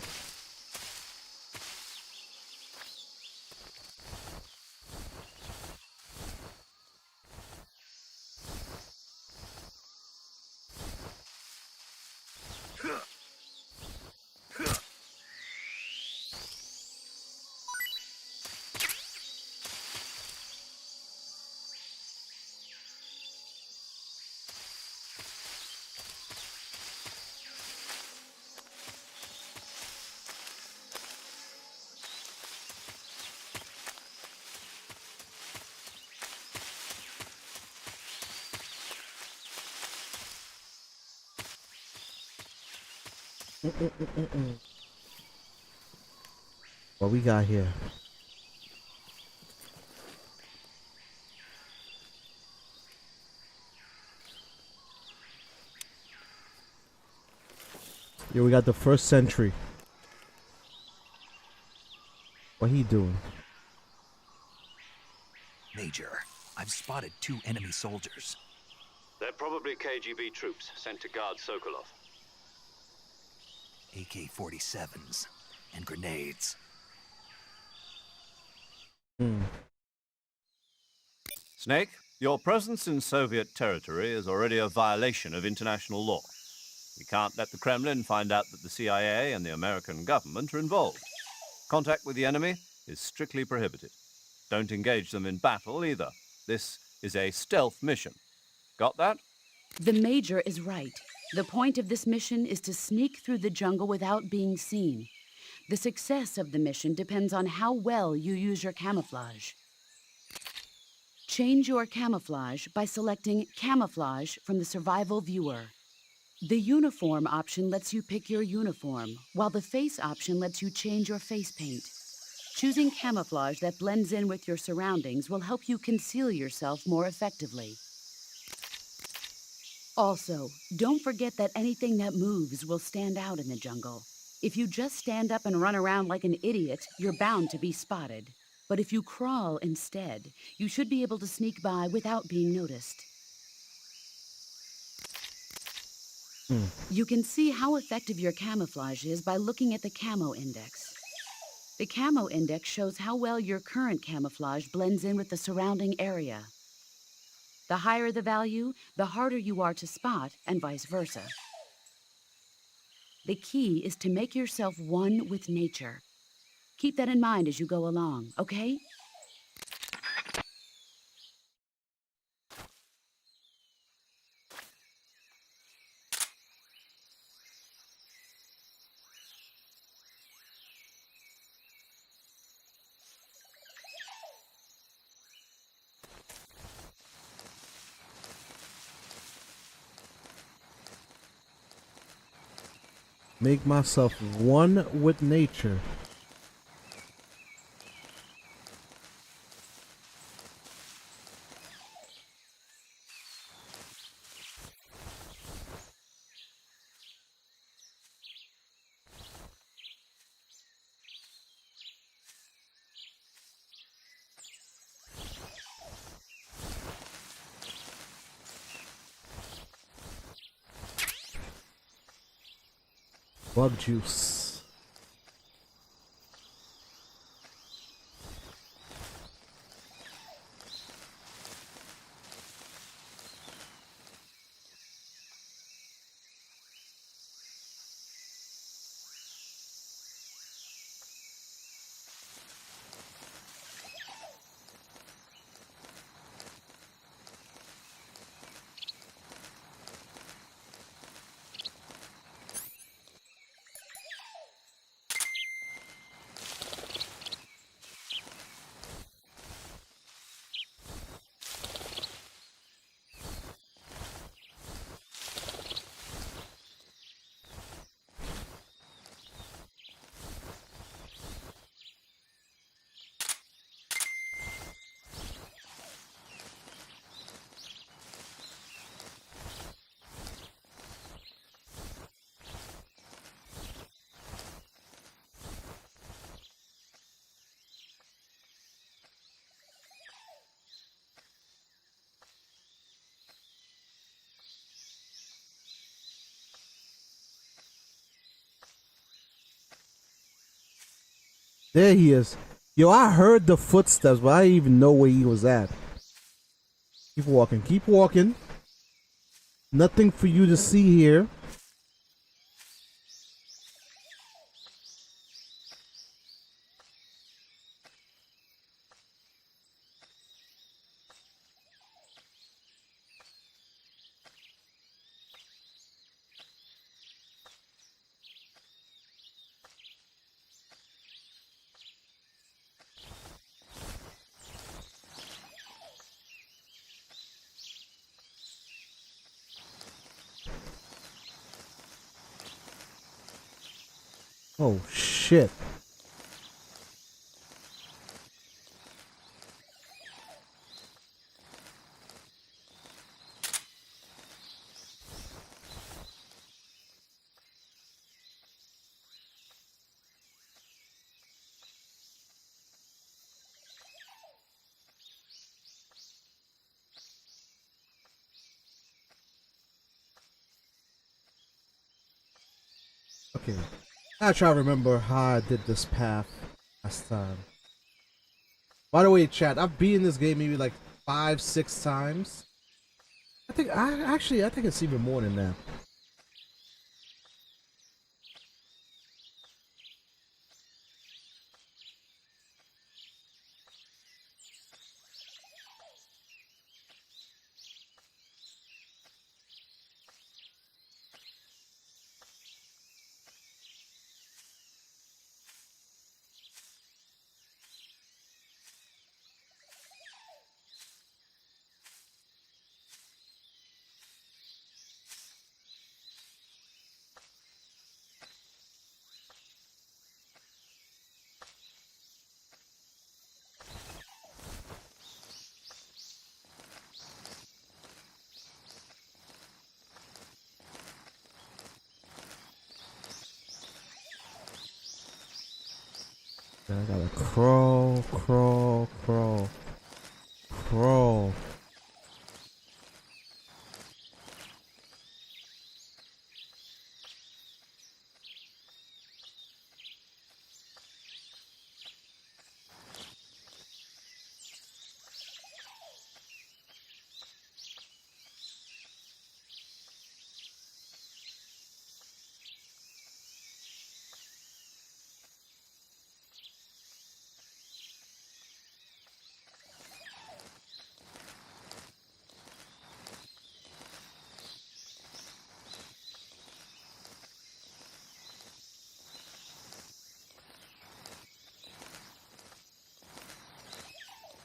What we got here? Here we got the first sentry. What he doing? Major, I've spotted 2 enemy soldiers. They're probably KGB troops sent to guard Sokolov. AK-47s and grenades. Snake, your presence in Soviet territory is already a violation of international law. We can't let the Kremlin find out that the CIA and the American government are involved. Contact with the enemy is strictly prohibited. Don't engage them in battle either. This is a stealth mission. Got that? The Major is right. The point of this mission is to sneak through the jungle without being seen. The success of the mission depends on how well you use your camouflage. Change your camouflage by selecting Camouflage from the Survival Viewer. The Uniform option lets you pick your uniform, while the Face option lets you change your face paint. Choosing camouflage that blends in with your surroundings will help you conceal yourself more effectively. Also, don't forget that anything that moves will stand out in the jungle. If you just stand up and run around like an idiot, you're bound to be spotted. But if you crawl instead, you should be able to sneak by without being noticed. You can see how effective your camouflage is by looking at the Camo Index. The Camo Index shows how well your current camouflage blends in with the surrounding area. The higher the value, the harder you are to spot, and vice versa. The key is to make yourself one with nature. Keep that in mind as you go along, okay? Make myself one with nature. Bug juice. There he is. Yo, I heard the footsteps, but I didn't even know where he was at. Keep walking. Keep walking. Nothing for you to see here. Oh shit. Okay. I try to remember how I did this path last time. By the way, chat, I've beaten this game maybe like 5-6 times. I think it's even more than that. I gotta crawl, crawl, crawl, crawl.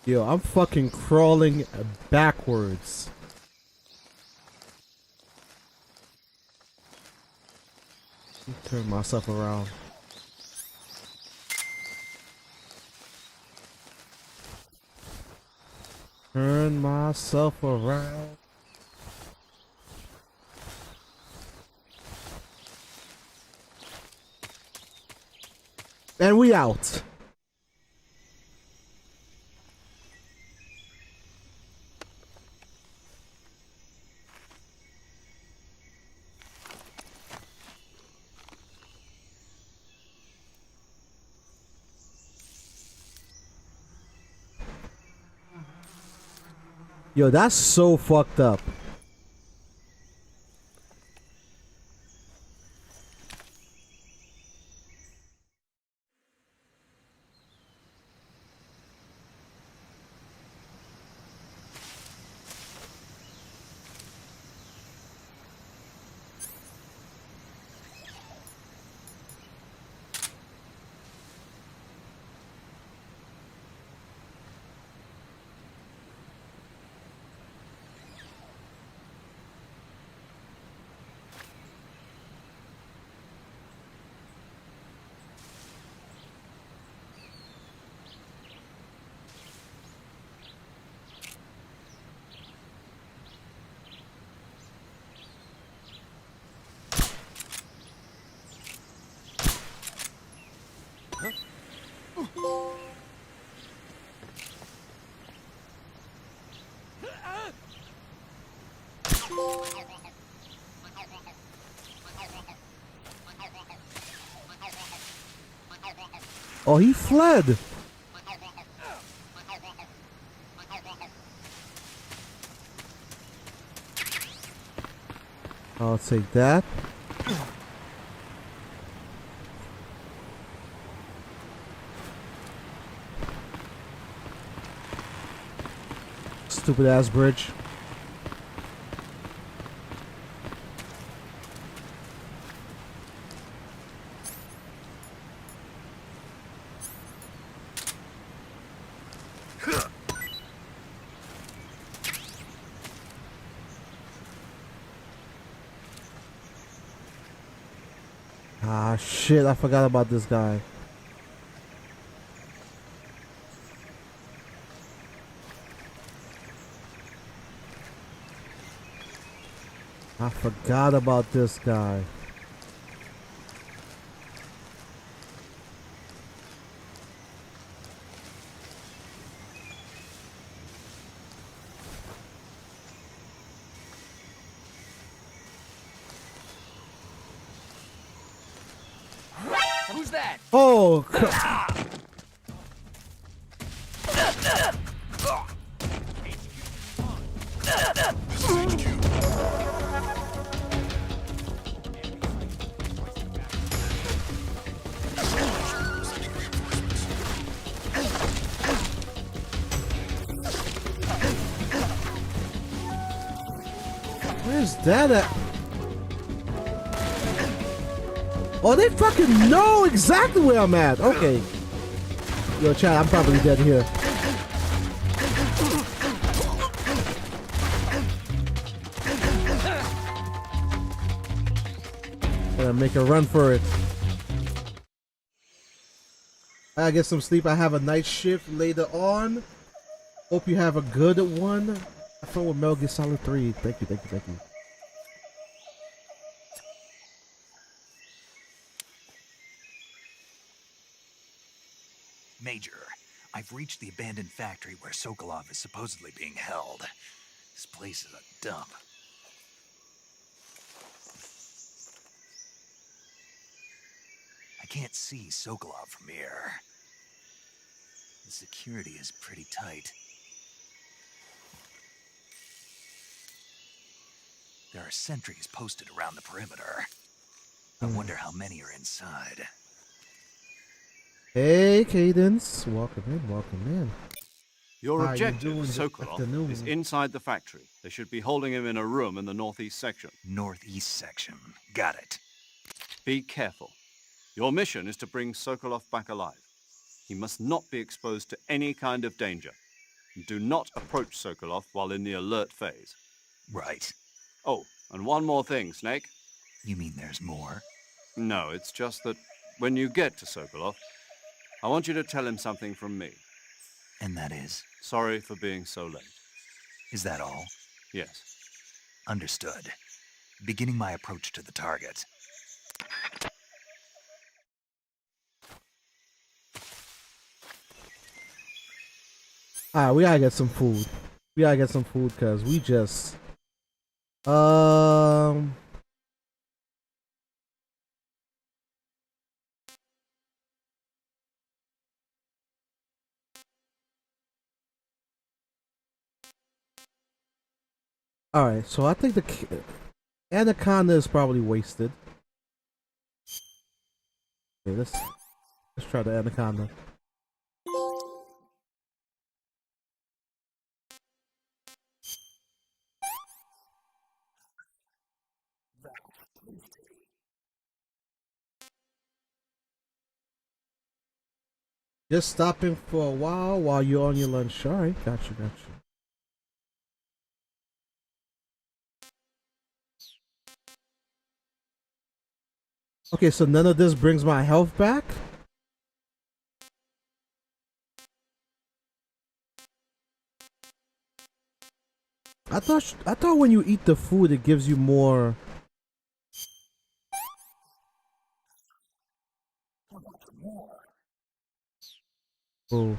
Yo, I'm fucking crawling backwards. Turn myself around. Turn myself around. And we out. Yo, that's so fucked up. Oh, he fled. I'll take that. Stupid ass bridge. Ah, shit, I forgot about this guy. I forgot about this guy. Who's that? Oh, where's that at? Oh, they fucking know exactly where I'm at. Okay. Yo, Chad, I'm probably dead here. Gotta make a run for it. I get some sleep. I have a night shift later on. Hope you have a good one. I fun with Metal Gear Solid 3. Thank you, thank you, thank you. Major, I've reached the abandoned factory where Sokolov is supposedly being held. This place is a dump. I can't see Sokolov from here. The security is pretty tight. There are sentries posted around the perimeter. I wonder how many are inside. Hey, Cadence. Welcome in, welcome in. Your How you objective, doing this Sokolov, afternoon? is inside the factory. They should be holding him in a room in the northeast section. Northeast section. Got it. Be careful. Your mission is to bring Sokolov back alive. He must not be exposed to any kind of danger. Do not approach Sokolov while in the alert phase. Right. Oh, and one more thing, Snake. You mean there's more? No, it's just that when you get to Sokolov, I want you to tell him something from me. And that is? Sorry for being so late. Is that all? Yes. Understood. Beginning my approach to the target. Alright, we gotta get some food. We gotta get some food because we just Alright, so I think the Anaconda is probably wasted. Okay, let's try the Anaconda. Just stopping for a while you're on your lunch. Alright, gotcha, gotcha. Okay, so none of this brings my health back? I thought when you eat the food it gives you more. Oh.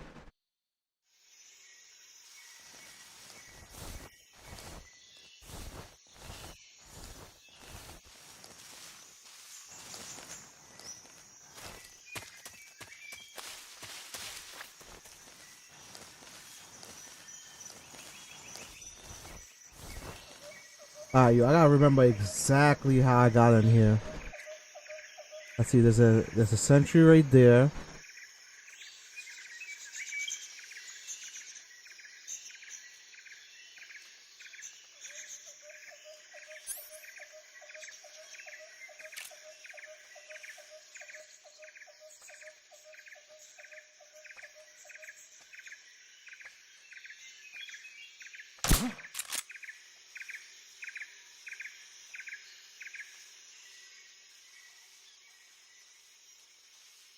Alright, yo, I gotta remember exactly how I got in here. Let's see, there's a sentry right there.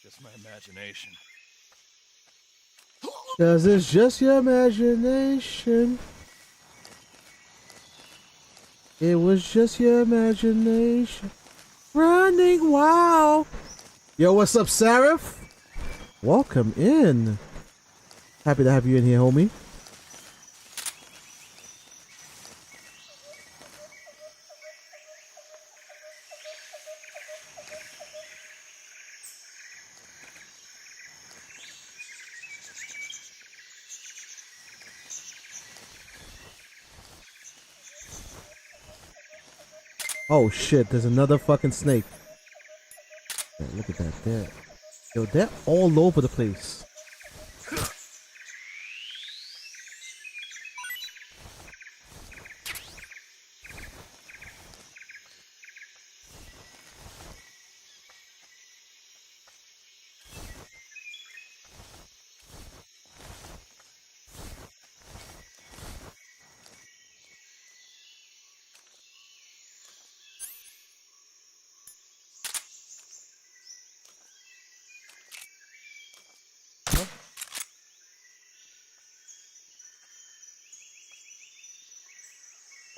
Just my imagination. Cause it's just your imagination. It was just your imagination. Running wild. Yo, what's up, Seraph? Welcome in. Happy to have you in here, homie. Oh shit, there's another fucking snake. Yeah, look at that there. Yo, they're all over the place.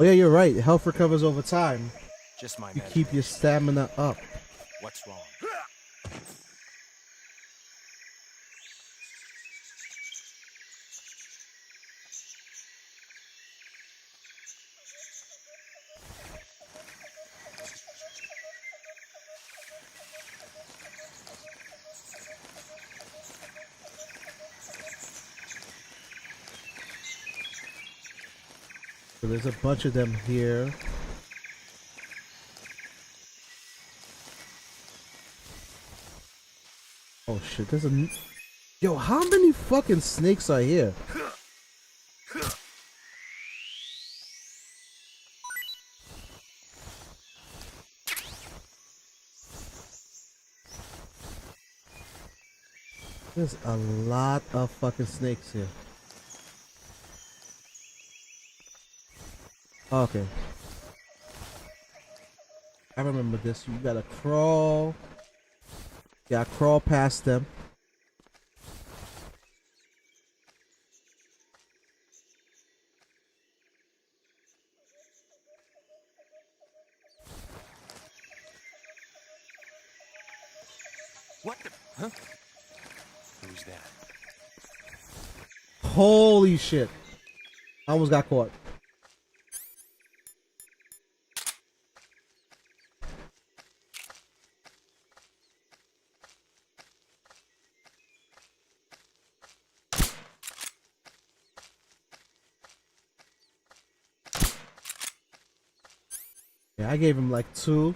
Oh yeah, you're right. Health recovers over time. Just my You keep your stamina up. What's wrong? So there's a bunch of them here. Oh shit, there's a... Yo, how many fucking snakes are here? There's a lot of fucking snakes here. Okay. I remember this. You gotta crawl. Yeah, crawl past them. What the? Huh? Who's that? Holy shit. I almost got caught. Yeah, I gave him like 2.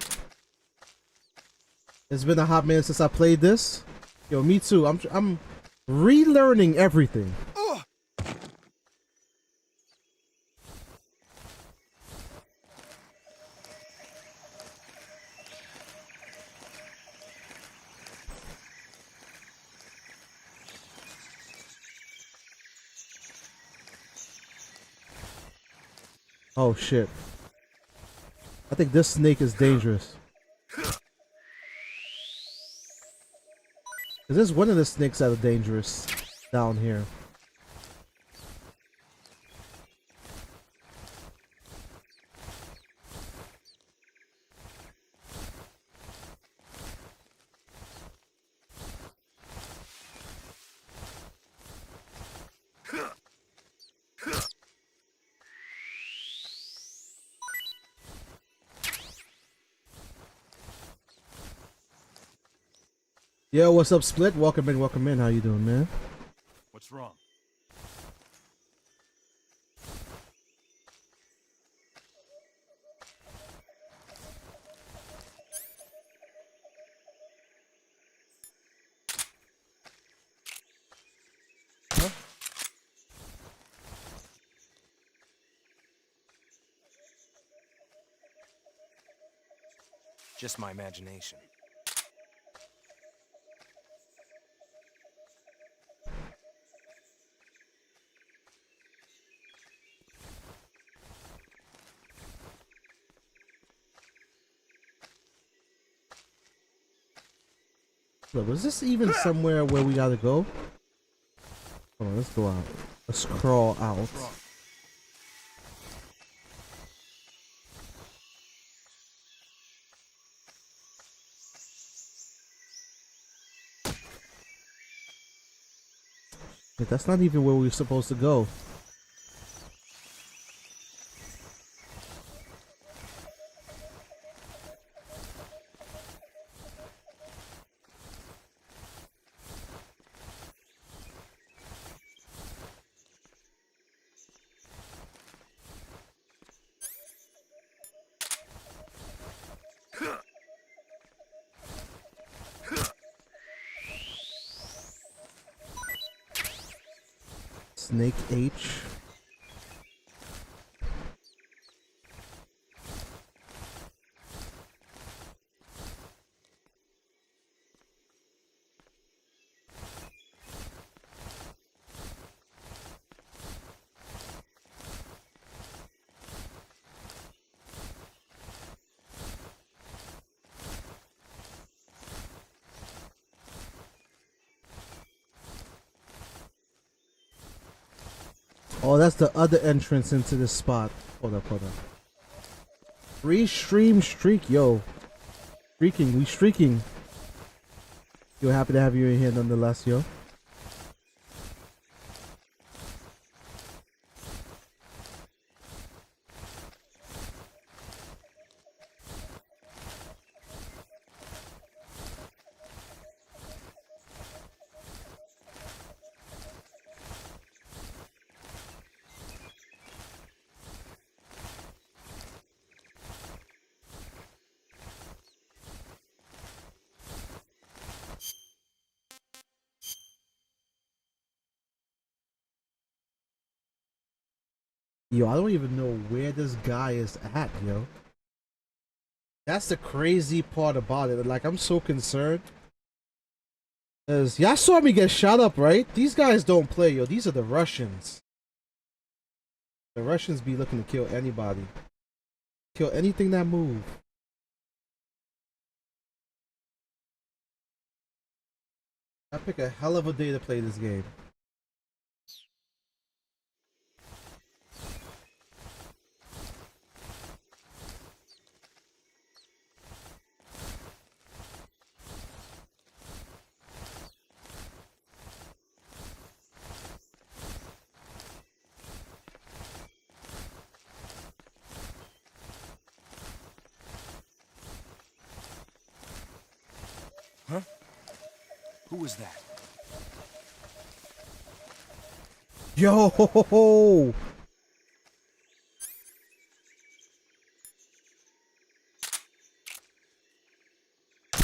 It's been a hot minute since I played this. Yo, me too. I'm relearning everything. Oh shit. I think this snake is dangerous. This is one of the snakes that are dangerous down here. Yo, what's up, Split? Welcome in, welcome in. How you doing, man? What's wrong? Just my imagination. Look, was this even somewhere where we gotta go? Hold on, let's go out. Let's crawl out. But that's not even where we were supposed to go. Snake H. Oh, that's the other entrance into this spot. Hold up, hold up. Free stream streak, yo. Streaking, we streaking. Yo, happy to have you in here nonetheless, yo. Yo, I don't even know where this guy is at, yo. That's the crazy part about it. Like, I'm so concerned. Cause y'all saw me get shot up, right? These guys don't play, yo. These are the Russians. The Russians be looking to kill anybody. Kill anything that move. I pick a hell of a day to play this game. Huh? Who was that? Yo! Ho, ho, ho.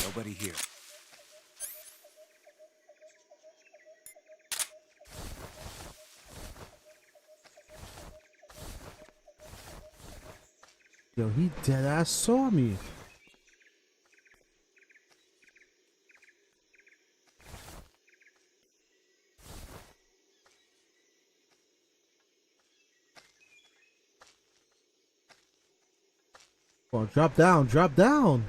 Nobody here. Yo, he dead ass saw me. Oh, drop down, drop down.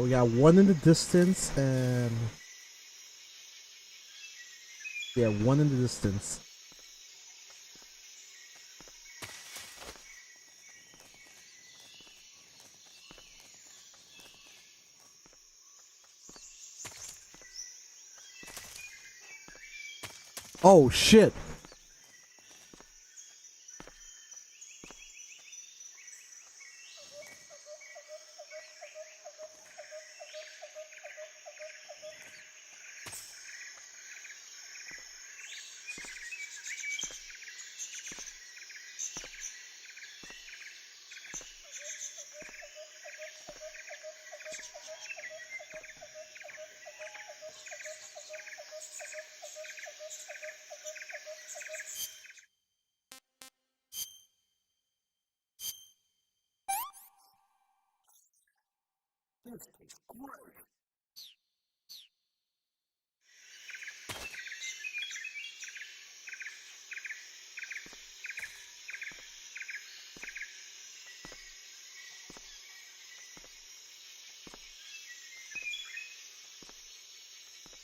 We got one in the distance and yeah, one in the distance. Oh shit.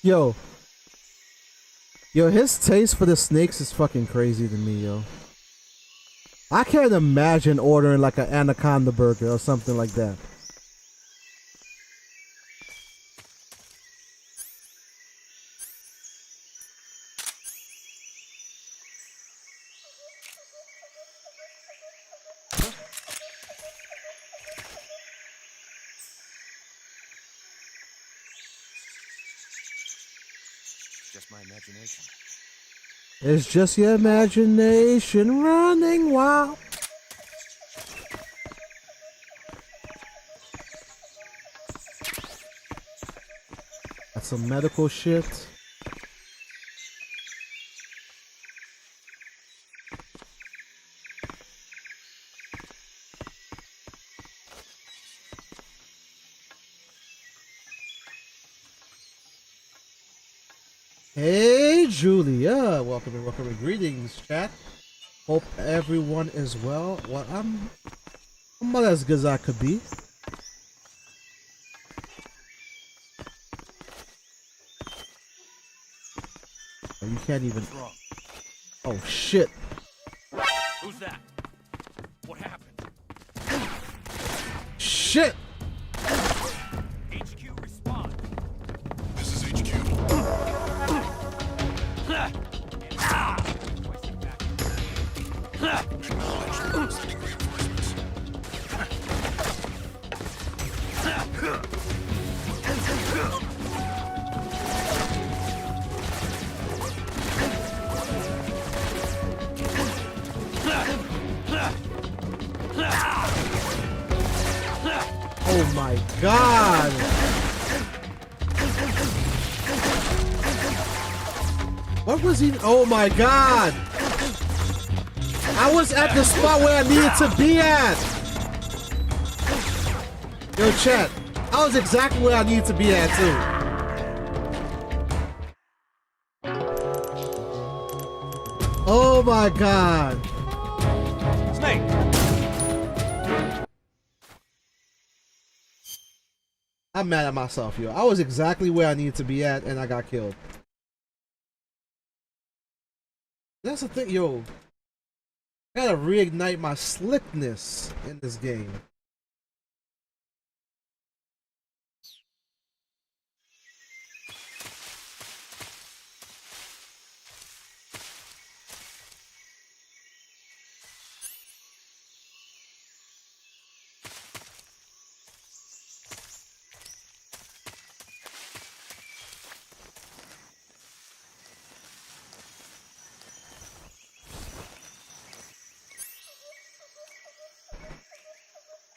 Yo. Yo, his taste for the snakes is fucking crazy to me, yo. I can't imagine ordering like an anaconda burger or something like that. Just my imagination. It's just your imagination running wild. That's some medical shit. Hey Julia, welcome and greetings, chat. Hope everyone is well. Well, I'm not as good as I could be. Oh, you can't even. Oh shit! Who's that? What happened? Shit! HQ respond. This is HQ. Acknowledge. Sending reinforcements. Oh my god! What was he? Oh my god! I was at the spot where I needed to be at! Yo, chat. I was exactly where I needed to be at, too. Oh my god. Snake! I'm mad at myself, yo. I was exactly where I needed to be at, and I got killed. That's the thing, yo. I gotta reignite my slickness in this game.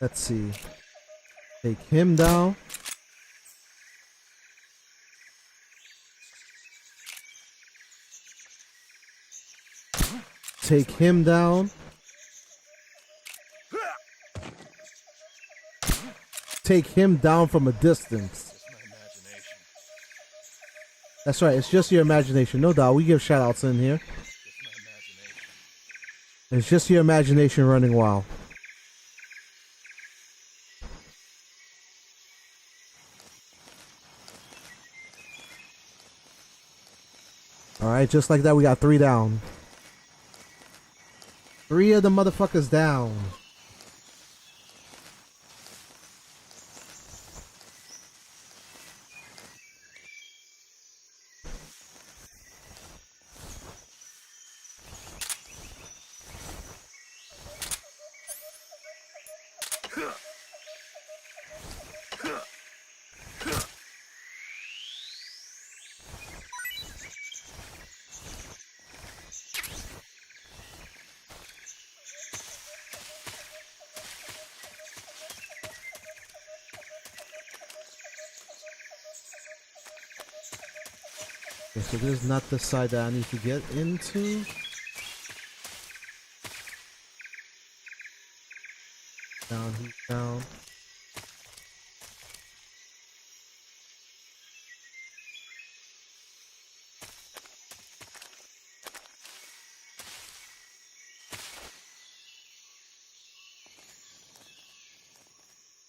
Let's see. Take him down. Take him down. Take him down from a distance. That's right, it's just your imagination. No doubt, we give shout outs in here. It's just your imagination running wild. Alright, just like that, we got 3 down. 3 of the motherfuckers down. Okay, so this is not the side that I need to get into. Down, he's down.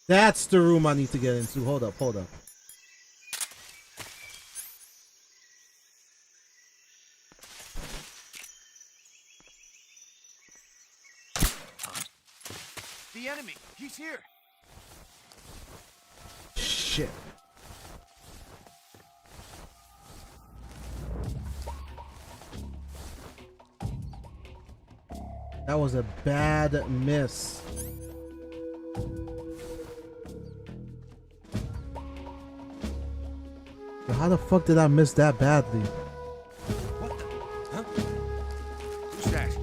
That's the room I need to get into. Hold up, hold up. The enemy! He's here! Shit. That was a bad miss. How the fuck did I miss that badly? What the? Huh? Who's that?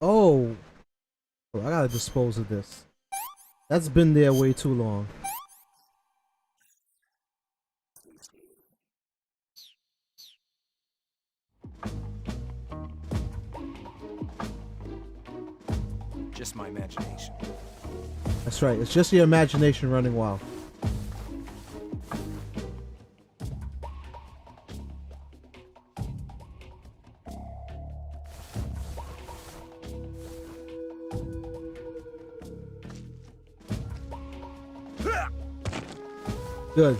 Oh, I gotta dispose of this. That's been there way too long. Just my imagination. That's right. It's just your imagination running wild. Good.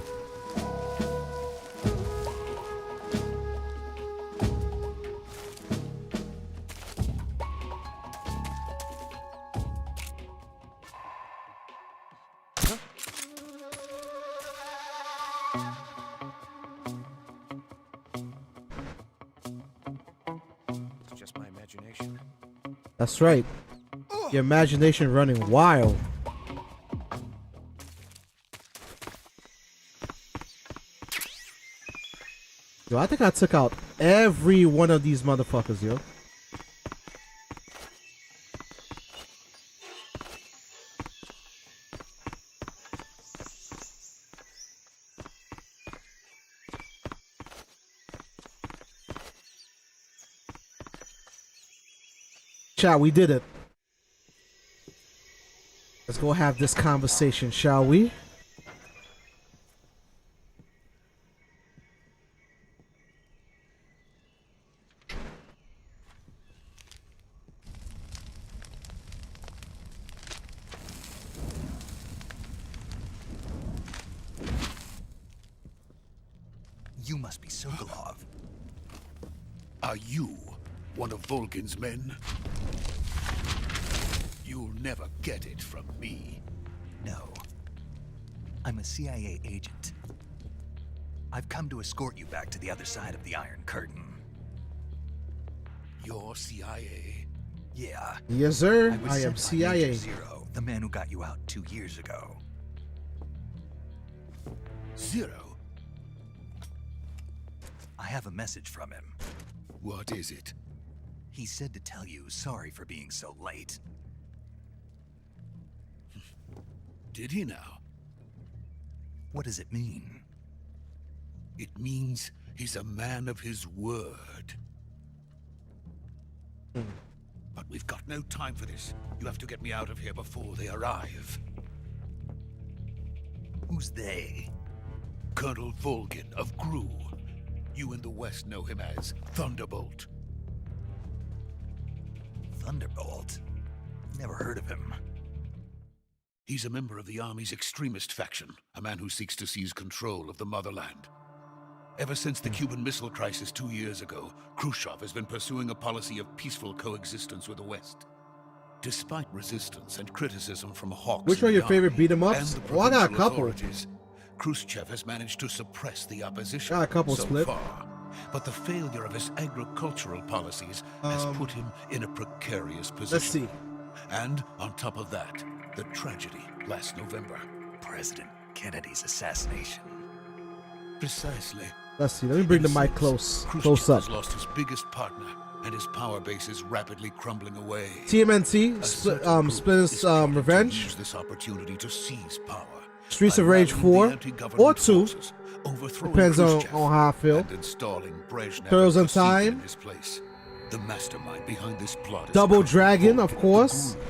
It's just my imagination. That's right. Your imagination running wild. Yo, I think I took out every one of these motherfuckers, yo. Chat, we did it. Let's go have this conversation, shall we? You must be Sokolov. Are you one of Volgin's men? You'll never get it from me. No. I'm a CIA agent. I've come to escort you back to the other side of the Iron Curtain. You're CIA? Yeah. Yes, sir. was I sent am by CIA. Major Zero, the man who got you out 2 years ago. Zero? I have a message from him. What is it? He said to tell you sorry for being so late. Did he now? What does it mean? It means he's a man of his word. But We've got no time for this. You have to get me out of here before they arrive. Who's they? Colonel Volgin of Gru. You in the West know him as Thunderbolt. Thunderbolt? Never heard of him. He's a member of the Army's extremist faction, a man who seeks to seize control of the motherland. Ever since the Cuban Missile Crisis 2 years ago, Khrushchev has been pursuing a policy of peaceful coexistence with the West. Despite resistance and criticism from hawks, Which one of your favorite beat 'em ups? and the Oh, I got a provincial couple. authorities, Khrushchev has managed to suppress the opposition Got a couple so split. far. But the failure of his agricultural policies has put him in a precarious position. Let's see. And on top of that, the tragedy last November. President Kennedy's assassination. Precisely. Let's see. Let me bring the mic close up. Has lost his biggest partner, and his power base is rapidly crumbling away. TMNT, A Splinter's certain group is trying to Revenge, use this opportunity to seize power. Streets by of Rage rallying 4, the anti-government or 2. forces, overthrowing Depends on Khrushchev, how I feel. and installing Brezhnev Turtles and in Time. in his place. The mastermind behind this plot is Double Colonel Dragon, Volgin of course. the Guru.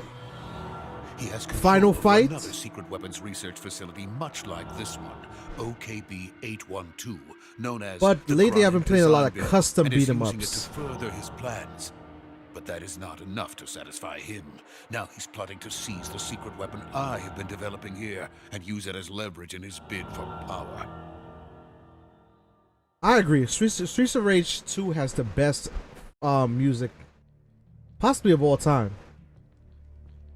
He has Final control over Fight. another secret weapons research facility much like this one, OKB-812, known as But the lately I've been Crime playing a lot of Design Bill, custom and is beat 'em using it ups. to further his plans. But that is not enough to satisfy him. Now he's plotting to seize the secret weapon I have been developing here and use it as leverage in his bid for power. I agree. Streets of Rage 2 has the best music, possibly of all time.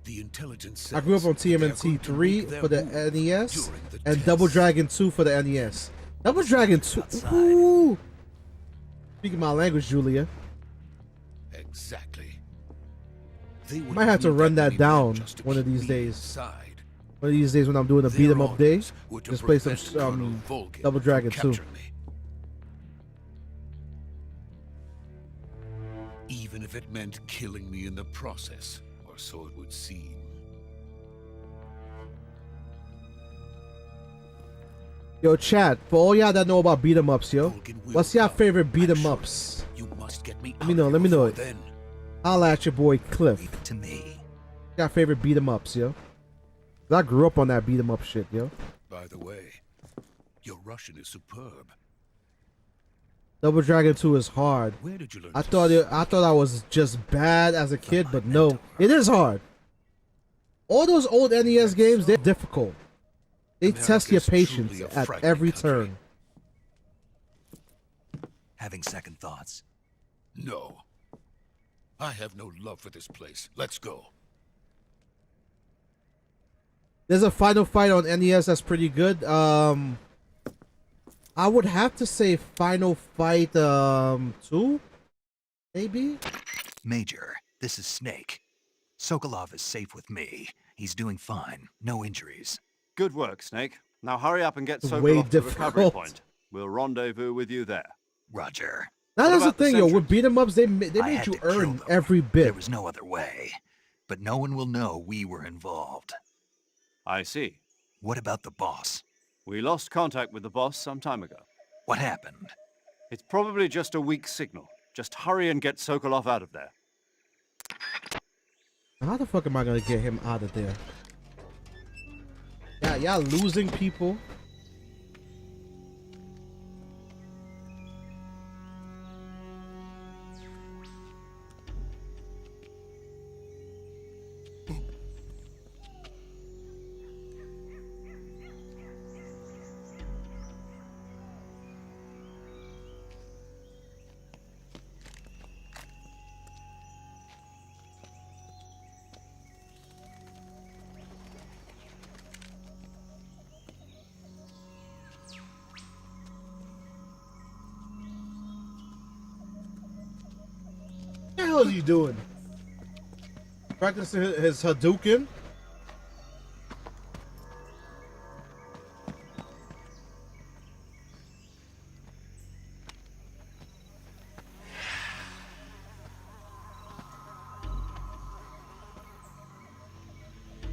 The intelligence I grew up on says that they're TMNT going to 3 make their for the move NES during the and test. Double Dragon 2 for the NES. Double Dragon 2. Ooh. Speaking my language, Julia. Exactly. They would Might have to need run that many men down just to one of keep these me days. inside. One of these days when I'm doing a Their beat 'em up day, orders were to just play some prevent Colonel Volgin Double from Dragon 2. capturing me. Even if it meant killing me in the process, or so it would seem. Yo, chat, for all y'all that know about beat 'em ups, yo, Volgin will what's your come. favorite beat 'em I'm sure ups? You must get me Let me out know, of let me here know before it. then. Holla at your boy Cliff. Leave it to me. Got favorite beat 'em ups, yo. 'Cause I grew up on that beat 'em up shit, yo. By the way, your Russian is superb. Double Dragon 2 is hard. Where did you learn I this? thought I was just bad as a kid, but no, it is hard. All those old NES games, they're difficult. They test your America's truly patience a at frightening every country. turn. Having second thoughts. No. I have no love for this place. Let's go. There's a Final Fight on NES that's pretty good. I would have to say Final Fight 2, maybe. Major, this is Snake. Sokolov is safe with me. He's doing fine. No injuries. Good work, Snake. Now hurry up and get Way Sokolov to the recovery difficult. point. We'll rendezvous with you there. Roger. Now What that's the about the thing, yo. With Sentries? beat 'em ups, they I made had you to kill earn them. every There bit. was no other way. But no one will know we were involved. I see. What about the boss? We lost contact with the boss some time ago. What happened? It's probably just a weak signal. Just hurry and get Sokolov out of there. How the fuck am I gonna get him out of there? Yeah, y'all losing people. What the hell is he doing? Practicing his Hadouken?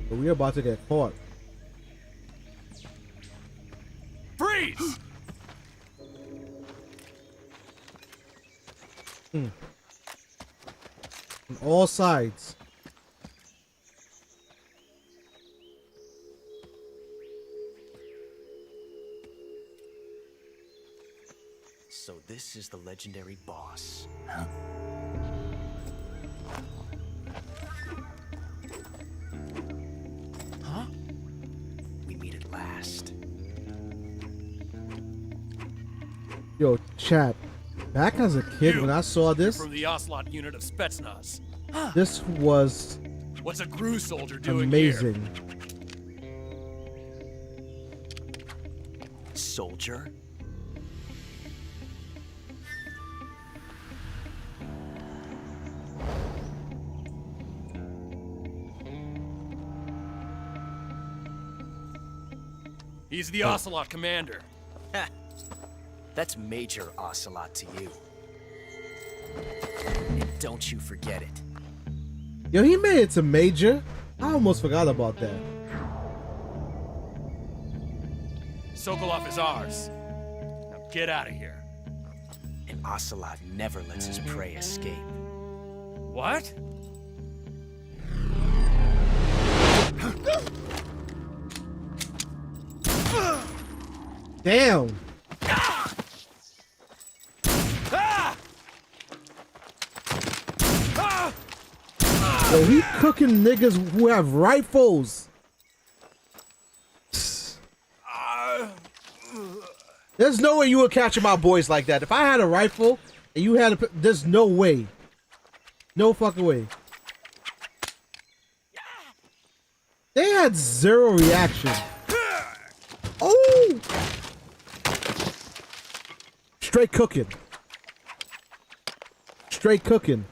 But we're about to get caught. Freeze! all sides. So this is the legendary boss. Huh? Huh? We meet at last. Yo, chat. Back as a kid, when I saw this, From the Ocelot unit of Spetsnaz. this was What's a Gru soldier doing amazing. Soldier? He's the Ocelot commander. Ha! That's Major Ocelot to you. And don't you forget it. Yo, he made it to Major. I almost forgot about that. Sokolov is ours. Now get out of here. And Ocelot never lets his prey escape. What? Damn. Yo, he cooking niggas who have rifles. There's no way you were catching my boys like that. If I had a rifle and you had a, there's no way. No fucking way. They had zero reaction. Oh! Straight cooking. Straight cooking.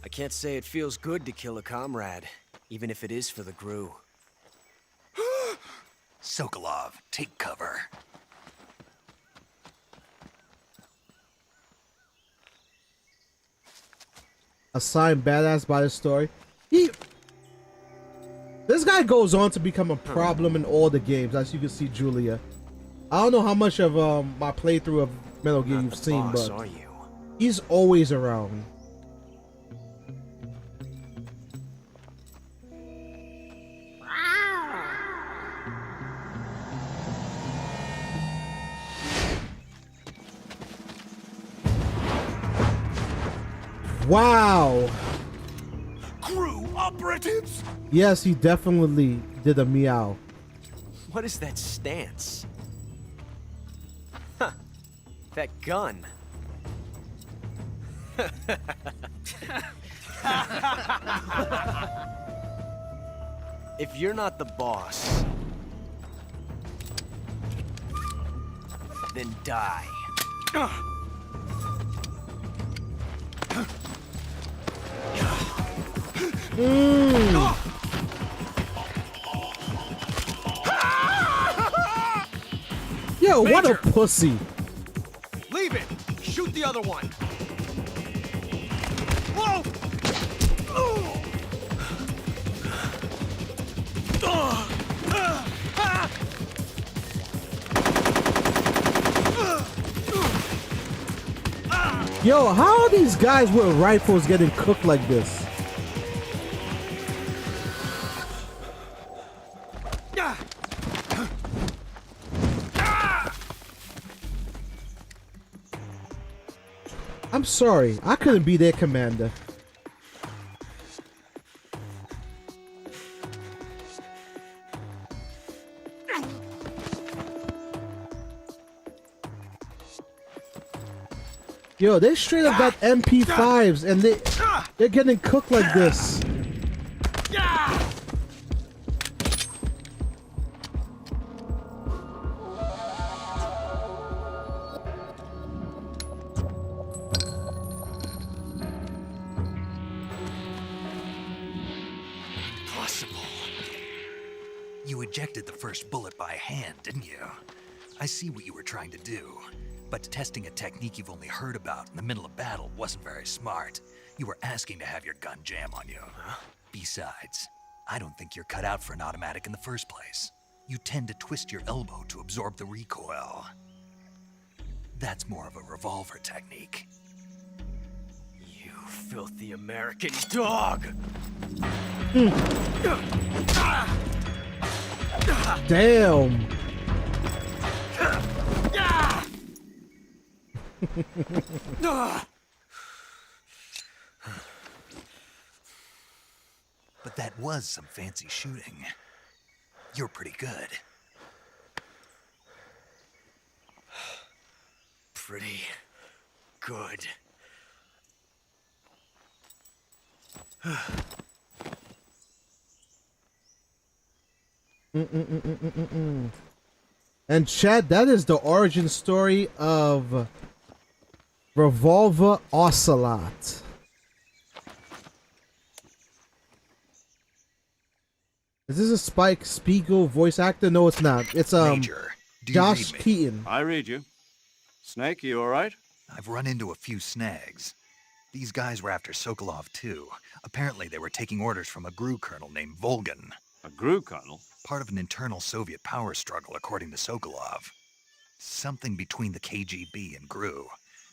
I can't say it feels good to kill a comrade, even if it is for the Gru. Sokolov, take cover. Assigned badass by the story. This guy goes on to become a problem in all the games, as you can see, Julia. I don't know how much of my playthrough of Metal Gear you've seen, boss, but are you? he's always around. Wow. Gru operatives? Yes, he definitely did a meow. What is that stance? Huh. That gun. If you're not the boss, then die. Yo, what a pussy. Leave it! Shoot the other one! Whoa! Yo, how are these guys with rifles getting cooked like this? I'm sorry, I couldn't be their commander. Yo, they straight up got MP5s and they're getting cooked like this. Impossible. You ejected the first bullet by hand, didn't you? I see what you were trying to do. But testing a technique you've only heard about in the middle of battle wasn't very smart. You were asking to have your gun jam on you. Besides, I don't think you're cut out for an automatic in the first place. You tend to twist your elbow to absorb the recoil. That's more of a revolver technique. You filthy American dog! Damn. But that was some fancy shooting. You're pretty good. Pretty good. And Chad, that is the origin story of Revolver Ocelot. Is this a Spike Spiegel voice actor? No, it's not. It's Major, do you Josh read me? Keaton. I read you. Snake, you all right? I've run into a few snags. These guys were after Sokolov too. Apparently they were taking orders from a GRU colonel named Volgan. A GRU colonel? Part of an internal Soviet power struggle, according to Sokolov. Something between the KGB and GRU.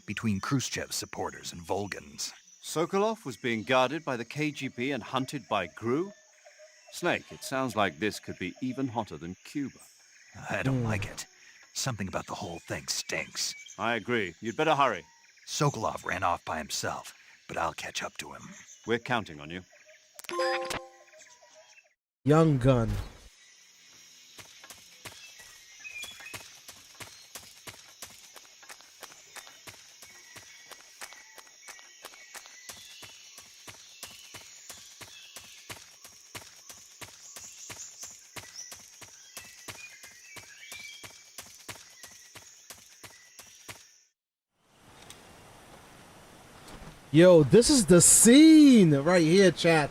Between Khrushchev's supporters and Volgan's. Sokolov was being guarded by the KGB and hunted by GRU? Snake, it sounds like this could be even hotter than Cuba. I don't like it. Something about the whole thing stinks. I agree. You'd better hurry. Sokolov ran off by himself, but I'll catch up to him. We're counting on you. Young Gun. Yo, this is the scene right here, chat.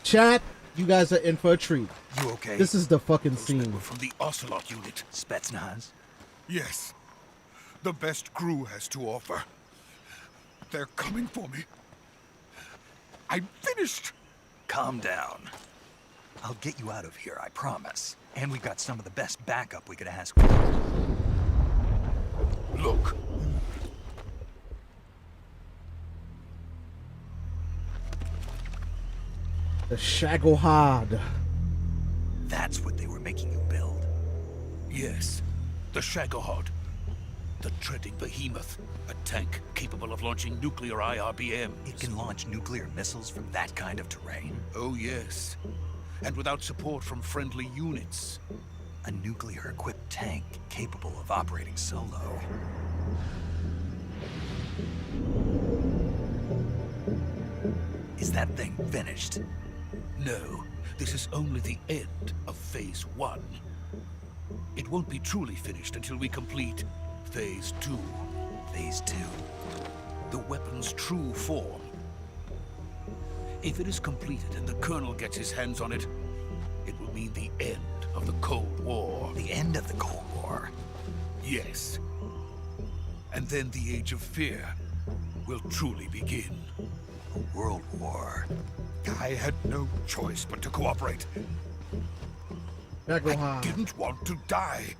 Chat, you guys are in for a treat. You okay? This is the fucking Those scene. men were from the Ocelot unit. Spetsnaz? Yes. The best GRU has to offer. They're coming for me. I'm finished. Calm down. I'll get you out of here, I promise. And we've got some of the best backup we could ask for. Look. The Shagohod. That's what they were making you build. Yes. The Shagohod. The treading behemoth. A tank capable of launching nuclear IRBMs. It can launch nuclear missiles from that kind of terrain. Oh, yes. And without support from friendly units. A nuclear-equipped tank capable of operating solo. Is that thing finished? No, this is only the end of Phase 1. It won't be truly finished until we complete Phase 2. Phase 2? The weapon's true form. If it is completed and the Colonel gets his hands on it, it will mean the end of the Cold War. The end of the Cold War? Yes. And then the Age of Fear will truly begin. A world war. I had no choice but to cooperate. I didn't want to die.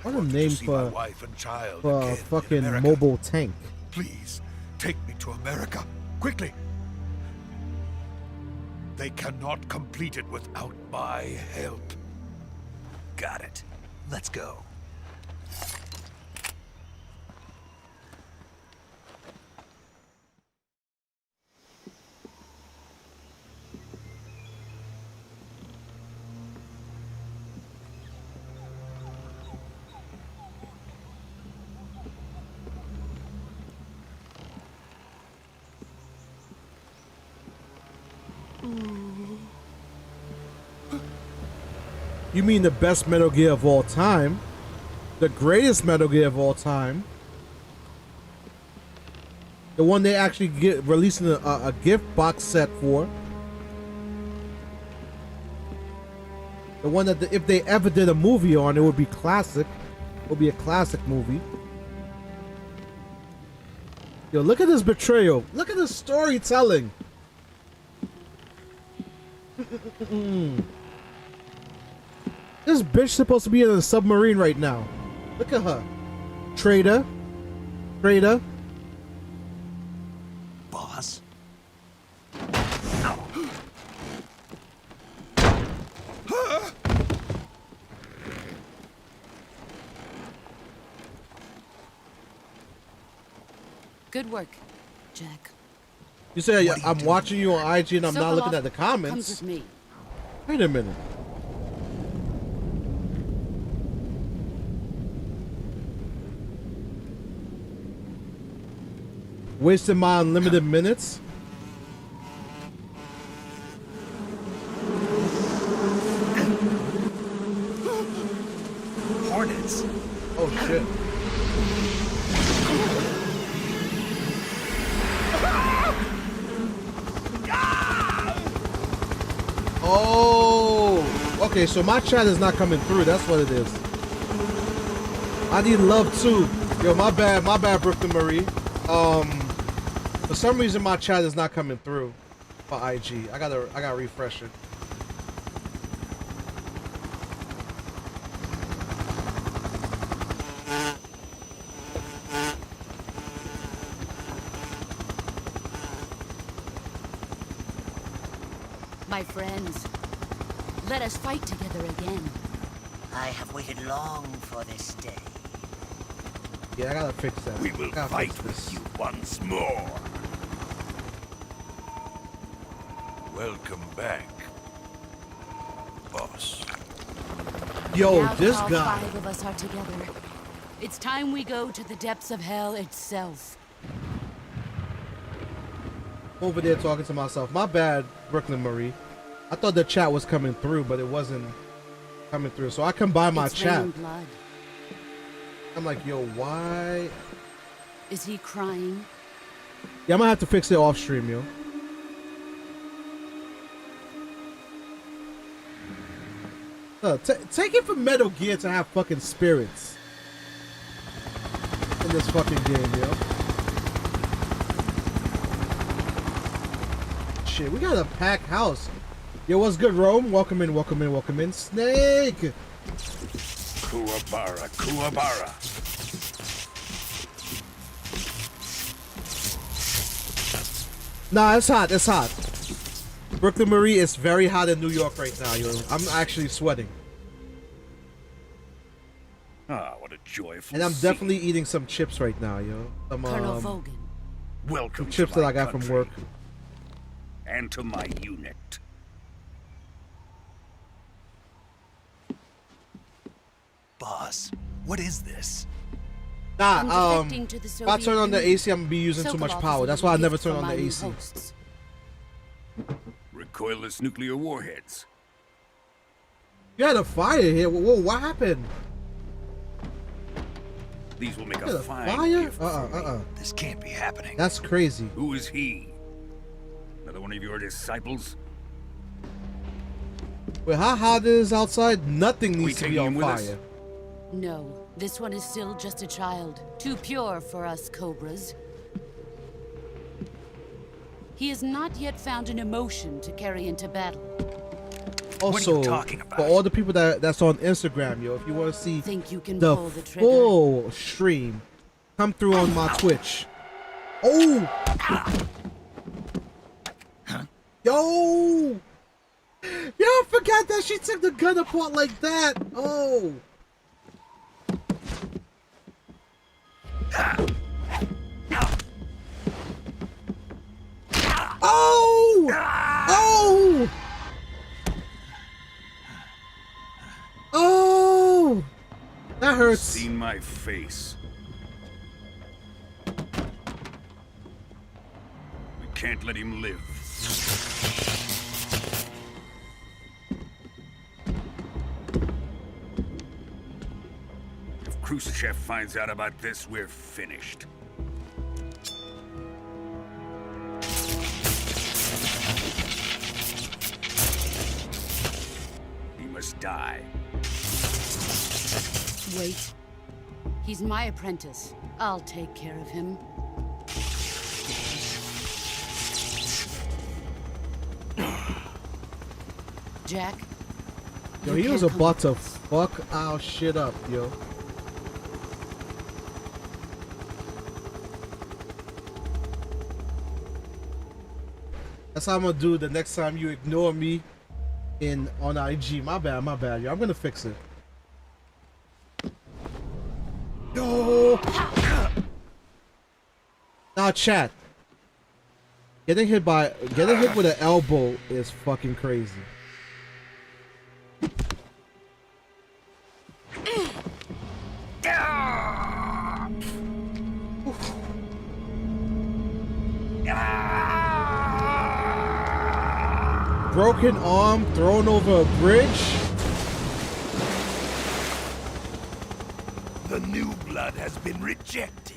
What a name See my for wife and child a again in fucking America. mobile tank. Please, take me to America, quickly. They cannot complete it without my help. Got it. Let's go. You mean the best Metal Gear of all time? The greatest Metal Gear of all time? The one they actually get releasing a gift box set for? The one that if they ever did a movie on, it would be classic. Will be a classic movie. Yo, look at this betrayal. Look at this storytelling. This bitch supposed to be in a submarine right now. Look at her. Traitor. Traitor. Boss? Good work, Jack. You say I'm watching you on IG and I'm not looking at the comments. Comes with me. Wait a minute. Wasting my unlimited minutes. Hornets. Oh shit. Oh, okay, so my chat is not coming through. That's what it is. I need love too. Yo, my bad, Brooklyn Marie. For some reason my chat is not coming through for IG. I gotta refresh it. My friends, let us fight together again. I have waited long for this day. Yeah, I gotta fix that. We will fight with you once more. Welcome back, boss. Yo, Now this that all guy. 5 of us are together. It's time we go to the depths of hell itself. Over there talking to myself. My bad, Brooklyn Marie. I thought the chat was coming through, but it wasn't coming through. So I combined my It's chat. raining blood. I'm like, yo, why? Is he crying? Yeah, I'm gonna have to fix it off stream, yo. Take it from Metal Gear to have fucking spirits in this fucking game, yo. Shit, we got a packed house. Yo, what's good, Rome? Welcome in, welcome in, welcome in. Snake! Kuwabara, Kuwabara. Nah, it's hot, it's hot. Brooklyn Marie, it's very hot in New York right now, yo. I'm actually sweating. Ah, what a joyful And I'm scene. definitely eating some chips right now, yo. Some, Colonel Vogan. Welcome some chips to that my I got from country work. and to my unit. Boss, what is this? Nah, From defecting to the if I turn on the Soviet AC, I'm gonna be using too much Sokolov power. is That's a why I gift never turn from on the my new AC. hosts. Recoilless nuclear warheads. You had a fire here. Whoa, what happened? These will make You had a a fine fire? gift for me. This can't be happening. That's crazy. Who is he? Another one of your disciples? Wait, how hot it is outside? Nothing needs to be taking on him with us? fire. No, this one is still just a child. Too pure for us Cobras. He has not yet found an emotion to carry into battle. Also, talking about? for all the people that's on Instagram, yo, if you want to see Think you can the pull the trigger? full stream, come through on my Twitch. Oh! Yo! Yo, I forgot that she took the gun apart like that. Oh! Oh! Oh! Oh! That hurts. Seen my face. We can't let him live. If Khrushchev finds out about this, we're finished. He must die. Wait. He's my apprentice. I'll take care of him. Jack? Yo, you he was can't come about with to us. fuck our shit up, yo. That's how I'm gonna do the next time you ignore me on IG. My bad, yo. I'm gonna fix it. Yo! Now chat. Getting hit with an elbow is fucking crazy. Broken arm thrown over a bridge. The new blood has been rejected.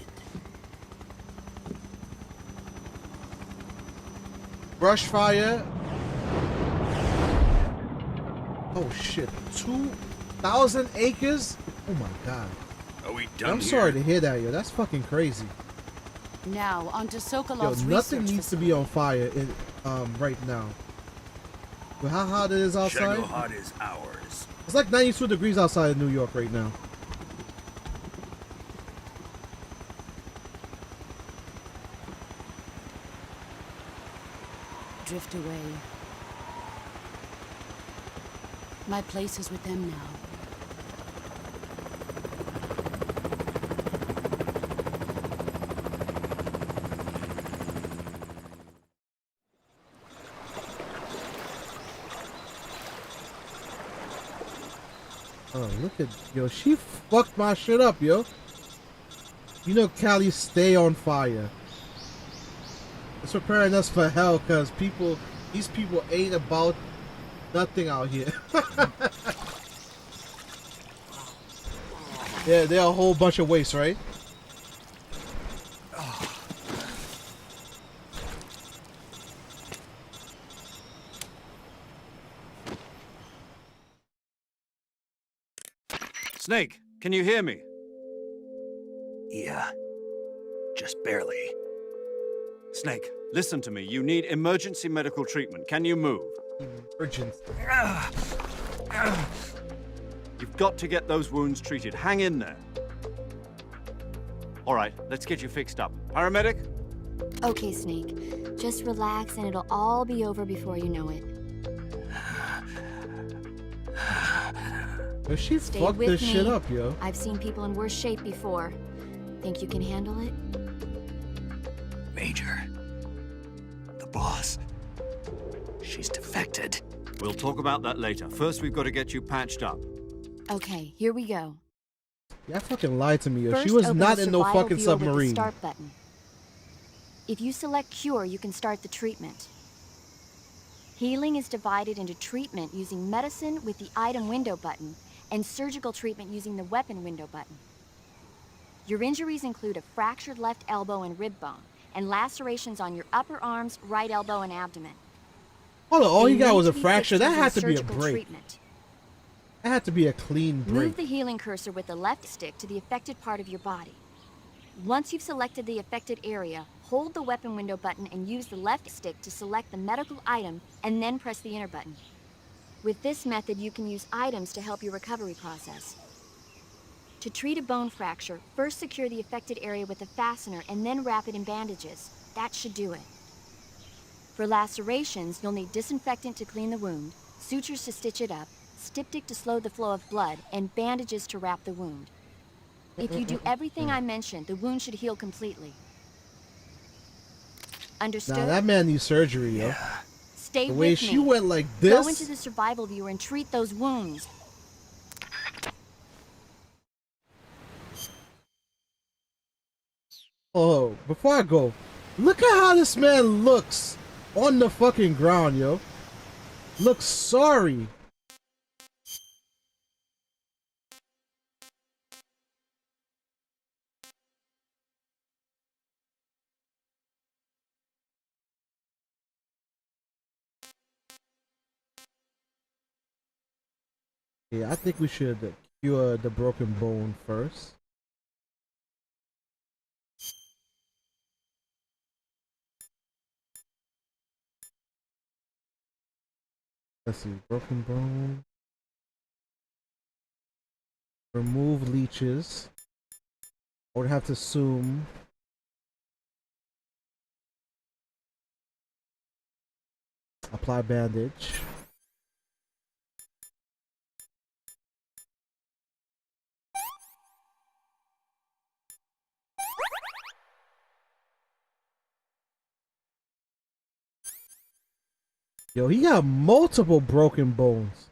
Brush fire. Oh shit. 2,000 acres? Oh my god. Are we done I'm sorry to hear that, yo. That's fucking crazy. Now, onto Yo, Sokolov's nothing research needs to be on fire right now. But how hot it is outside? Shadowheart is ours. It's like 92 degrees outside of New York right now. Drift away. My place is with them now. Oh, look at, yo, she fucked my shit up, yo. You know Cali stay on fire. It's preparing us for hell, cause these people ain't about nothing out here. Yeah, they're a whole bunch of waste, right? Snake, can you hear me? Yeah. Just barely. Snake, listen to me. You need emergency medical treatment. Can you move? Urgent. You've got to get those wounds treated. Hang in there. All right, let's get you fixed up. Paramedic? Okay, Snake. Just relax and it'll all be over before you know it. Yo, she Stay fucked with this me. shit up, yo. I've seen people in worse shape before. Think you can handle it? Major. The boss. She's defected. We'll talk about that later. First, we've got to get you patched up. Okay, here we go. Yeah, fucking lied to me, yo. First, She was open not the in no survival fucking viewer with the submarine. start button. If you select Cure, you can start the treatment. Healing is divided into treatment using medicine with the item window button and surgical treatment using the weapon window button. Your injuries include a fractured left elbow and rib bone, and lacerations on your upper arms, right elbow, and abdomen. Hold on, all They he got need was to a be fracture. fixed That had using to be a surgical break. treatment. That had to be a clean break. Move the healing cursor with the left stick to the affected part of your body. Once you've selected the affected area, hold the weapon window button and use the left stick to select the medical item and then press the enter button. With this method, you can use items to help your recovery process. To treat a bone fracture, first secure the affected area with a fastener and then wrap it in bandages. That should do it. For lacerations, you'll need disinfectant to clean the wound, sutures to stitch it up, styptic to slow the flow of blood, and bandages to wrap the wound. If you do everything I mentioned, the wound should heal completely. Understood? Nah, that man needs surgery, yo. Stay The way with she me. went like Go into this. the survival viewer and treat those wounds. Oh, before I go, look at how this man looks on the fucking ground, yo. Looks sorry. Yeah, I think we should cure the broken bone first. Let's see. Broken bone. Remove leeches. I would have to assume. Apply bandage. Yo, he got multiple broken bones.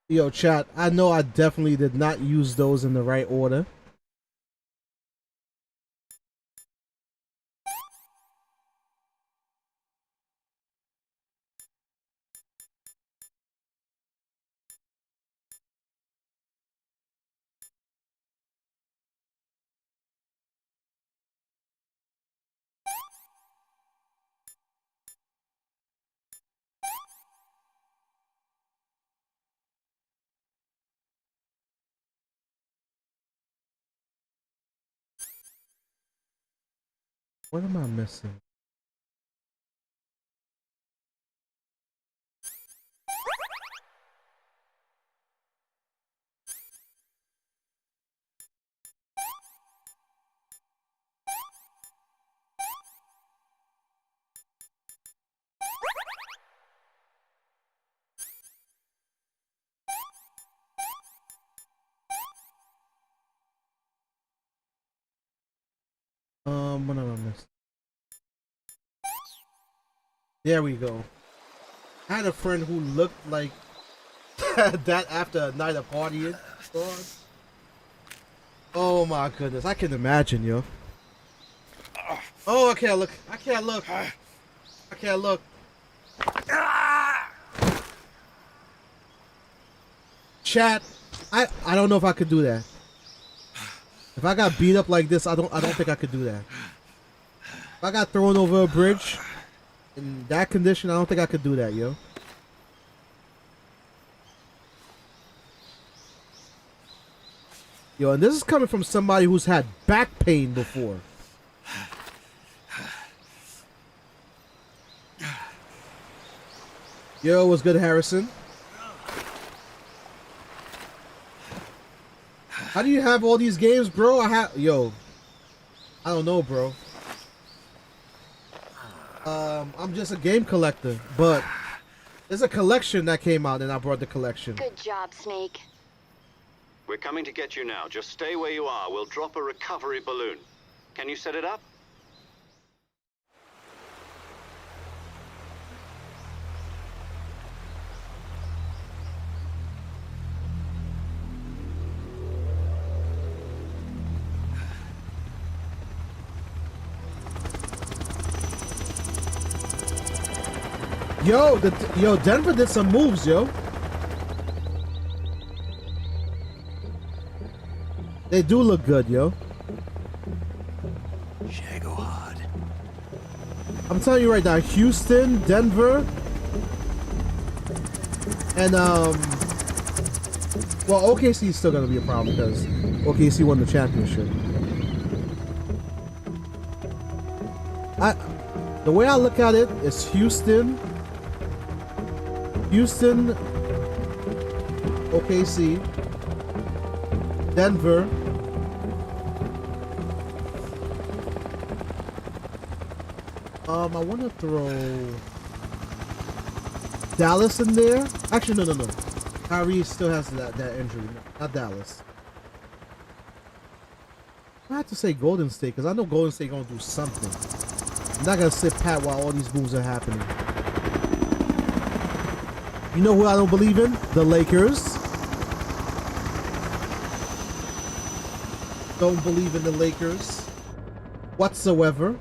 Yo, chat, I know I definitely did not use those in the right order. What am I missing? What am I missing? There we go. I had a friend who looked like that after a night of partying. Oh my goodness, I can imagine, yo. Oh, I can't look. I can't look. I can't look. Chat, I don't know if I could do that. If I got beat up like this, I don't think I could do that. If I got thrown over a bridge in that condition, I don't think I could do that, yo. Yo, and this is coming from somebody who's had back pain before. Yo, what's good, Harrison? How do you have all these games, bro? I don't know, bro. I'm just a game collector, but there's a collection that came out and I brought the collection. Good job, Snake. We're coming to get you now. Just stay where you are. We'll drop a recovery balloon. Can you set it up? Yo, Denver did some moves, yo. They do look good, yo. Shagohod. I'm telling you right now, Houston, Denver, and well, OKC is still gonna be a problem because OKC won the championship. The way I look at it is Houston, OKC, Denver, I want to throw Dallas in there. Actually, no. Kyrie still has that injury. No, not Dallas. I have to say Golden State because I know Golden State gonna do something. I'm not gonna sit pat while all these moves are happening. You know who I don't believe in? The Lakers. Don't believe in the Lakers whatsoever.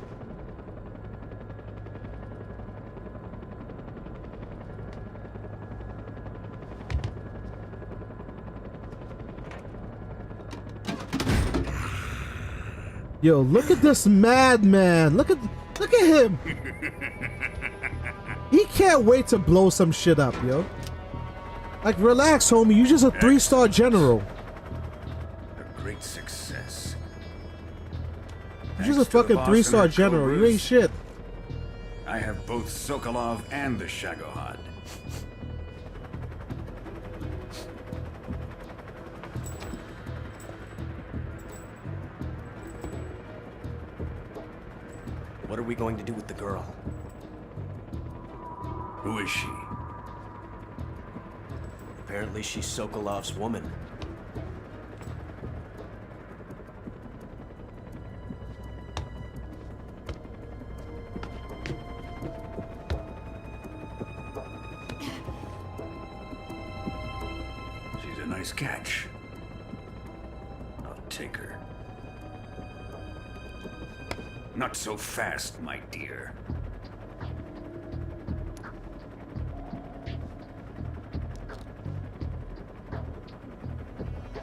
Yo, look at this madman. Look at him. He can't wait to blow some shit up, yo. Like, relax, homie. You just a 3-star general. A great success. You just a fucking 3-star general. You ain't shit. I have both Sokolov and the Shagohod. What are we going to do with the girl? Who is she? Apparently she's Sokolov's woman. She's a nice catch. I'll take her. Not so fast, my dear.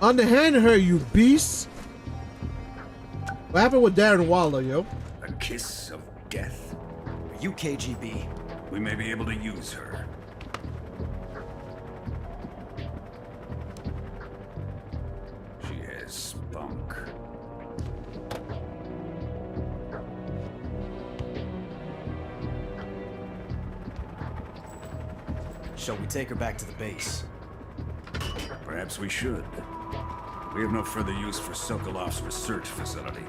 Underhand her, you beast. What happened with Darren Waller, yo? A kiss of death. Are you KGB? We may be able to use her. She has spunk. Shall we take her back to the base? Perhaps we should. We have no further use for Sokolov's research facility.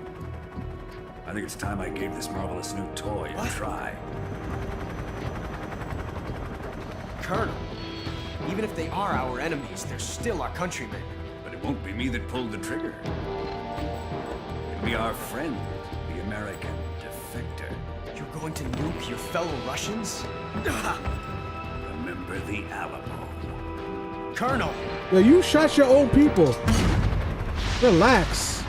I think it's time I gave this marvelous new toy a try. Colonel, even if they are our enemies, they're still our countrymen. But it won't be me that pulled the trigger. It'll be our friend, the American defector. You're going to nuke your fellow Russians? Remember the Alamo. Colonel! Yo, you shot your own people. Relax.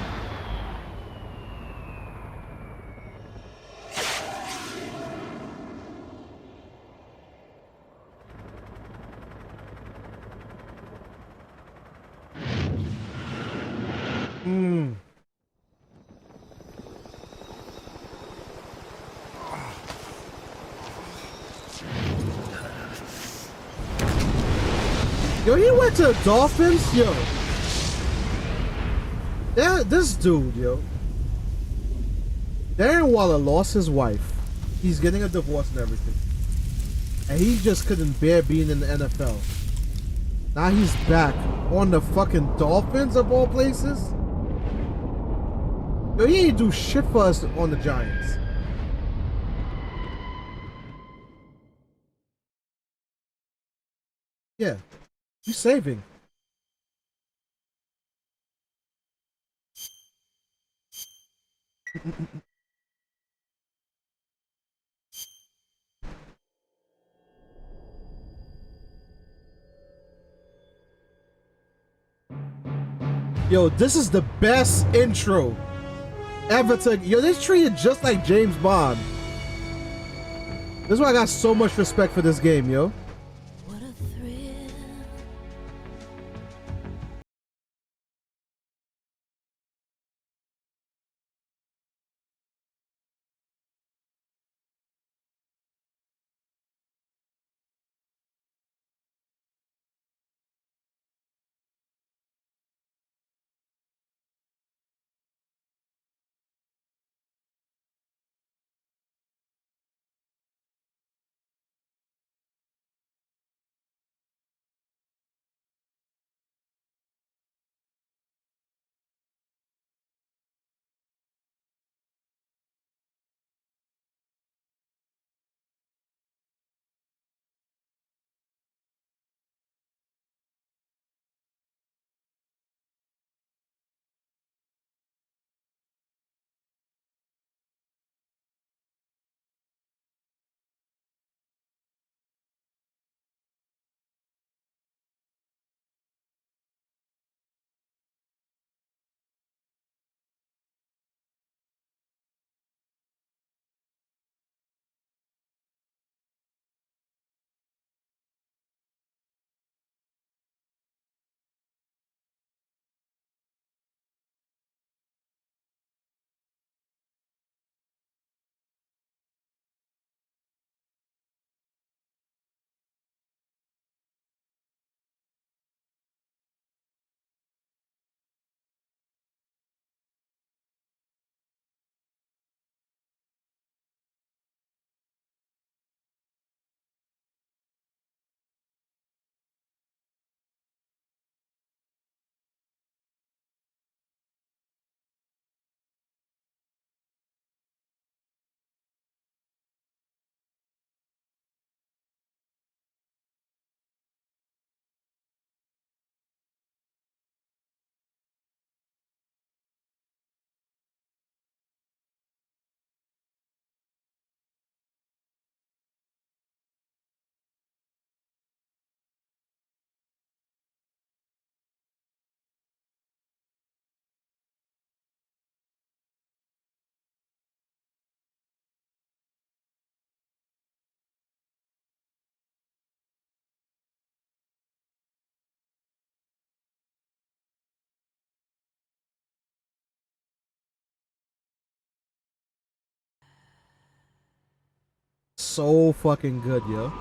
Yo, he went to the Dolphins? Yo. Yeah, this dude, yo. Darren Waller lost his wife. He's getting a divorce and everything. And he just couldn't bear being in the NFL. Now he's back on the fucking Dolphins of all places. Yo, he ain't do shit for us on the Giants. Yeah. He's saving. Yo, this is the best intro ever to. Yo, they treated just like James Bond. This is why I got so much respect for this game, yo. so fucking good, yo.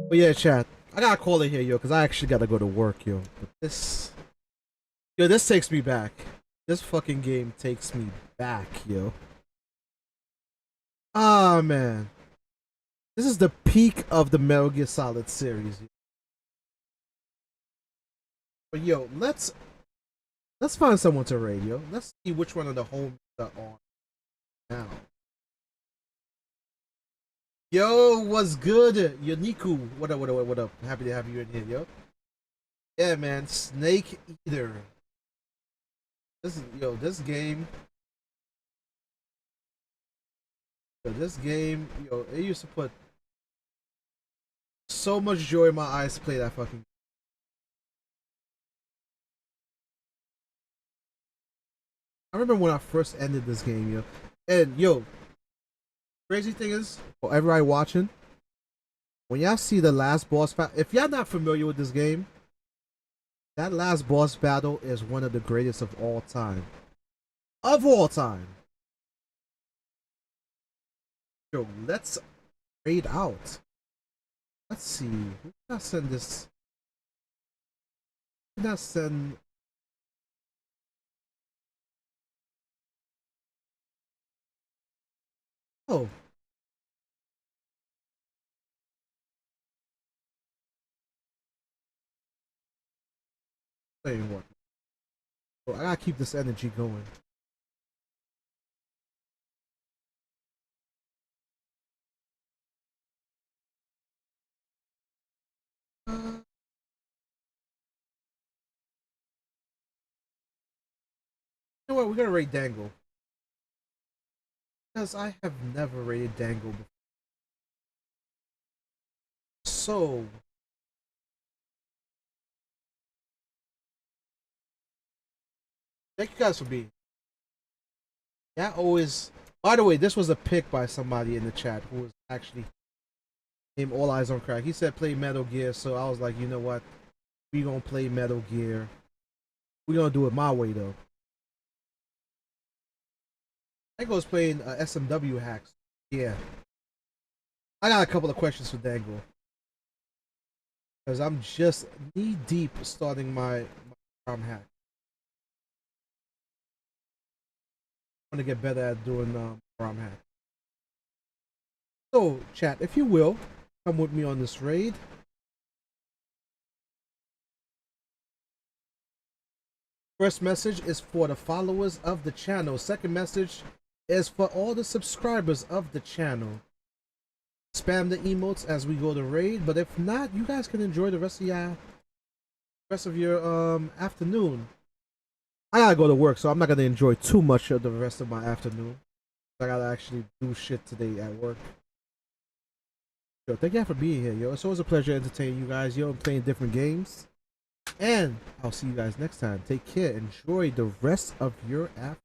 But yeah, chat. I gotta call it here, yo, because I actually gotta go to work, yo. But this takes me back. This fucking game takes me back, yo. Ah, man. This is the peak of the Metal Gear Solid series. But yo, let's find someone to raid, yo. Let's see which one of the homes are on now. Yo, what's good? Yoniku, what up? Happy to have you in here, yo. Yeah, man, Snake Eater. This game, it used to put so much joy in my eyes to play that fucking game. I remember when I first ended this game, yo. And yo, crazy thing is, for everybody watching, when y'all see the last boss battle, if y'all not familiar with this game, that last boss battle is one of the greatest of all time. Of all time. Yo, let's raid out. Let's see. Who can I send this? Who can I send? Oh. Tell you what. Bro, I gotta keep this energy going. You know what? We're gonna raid Dangle. Because I have never raided Dangle before. So thank you guys for being. Yeah, always. By the way, this was a pick by somebody in the chat who was actually named All Eyes on Crack. He said play Metal Gear, so I was like, you know what? We gonna play Metal Gear. We gonna do it my way though. Dango's playing SMW hacks. Yeah. I got a couple of questions for Dango. Because I'm just knee deep starting my hack. I want to get better at doing ROM hack. So, chat, if you will, come with me on this raid. First message is for the followers of the channel. Second message is for all the subscribers of the channel. Spam the emotes as we go to raid, but if not, you guys can enjoy the rest of your afternoon. I gotta go to work, so I'm not gonna enjoy too much of the rest of my afternoon. I gotta actually do shit today at work. Yo, thank you for being here, yo. It's always a pleasure entertaining you guys, yo, and playing different games. And I'll see you guys next time. Take care. Enjoy the rest of your afternoon.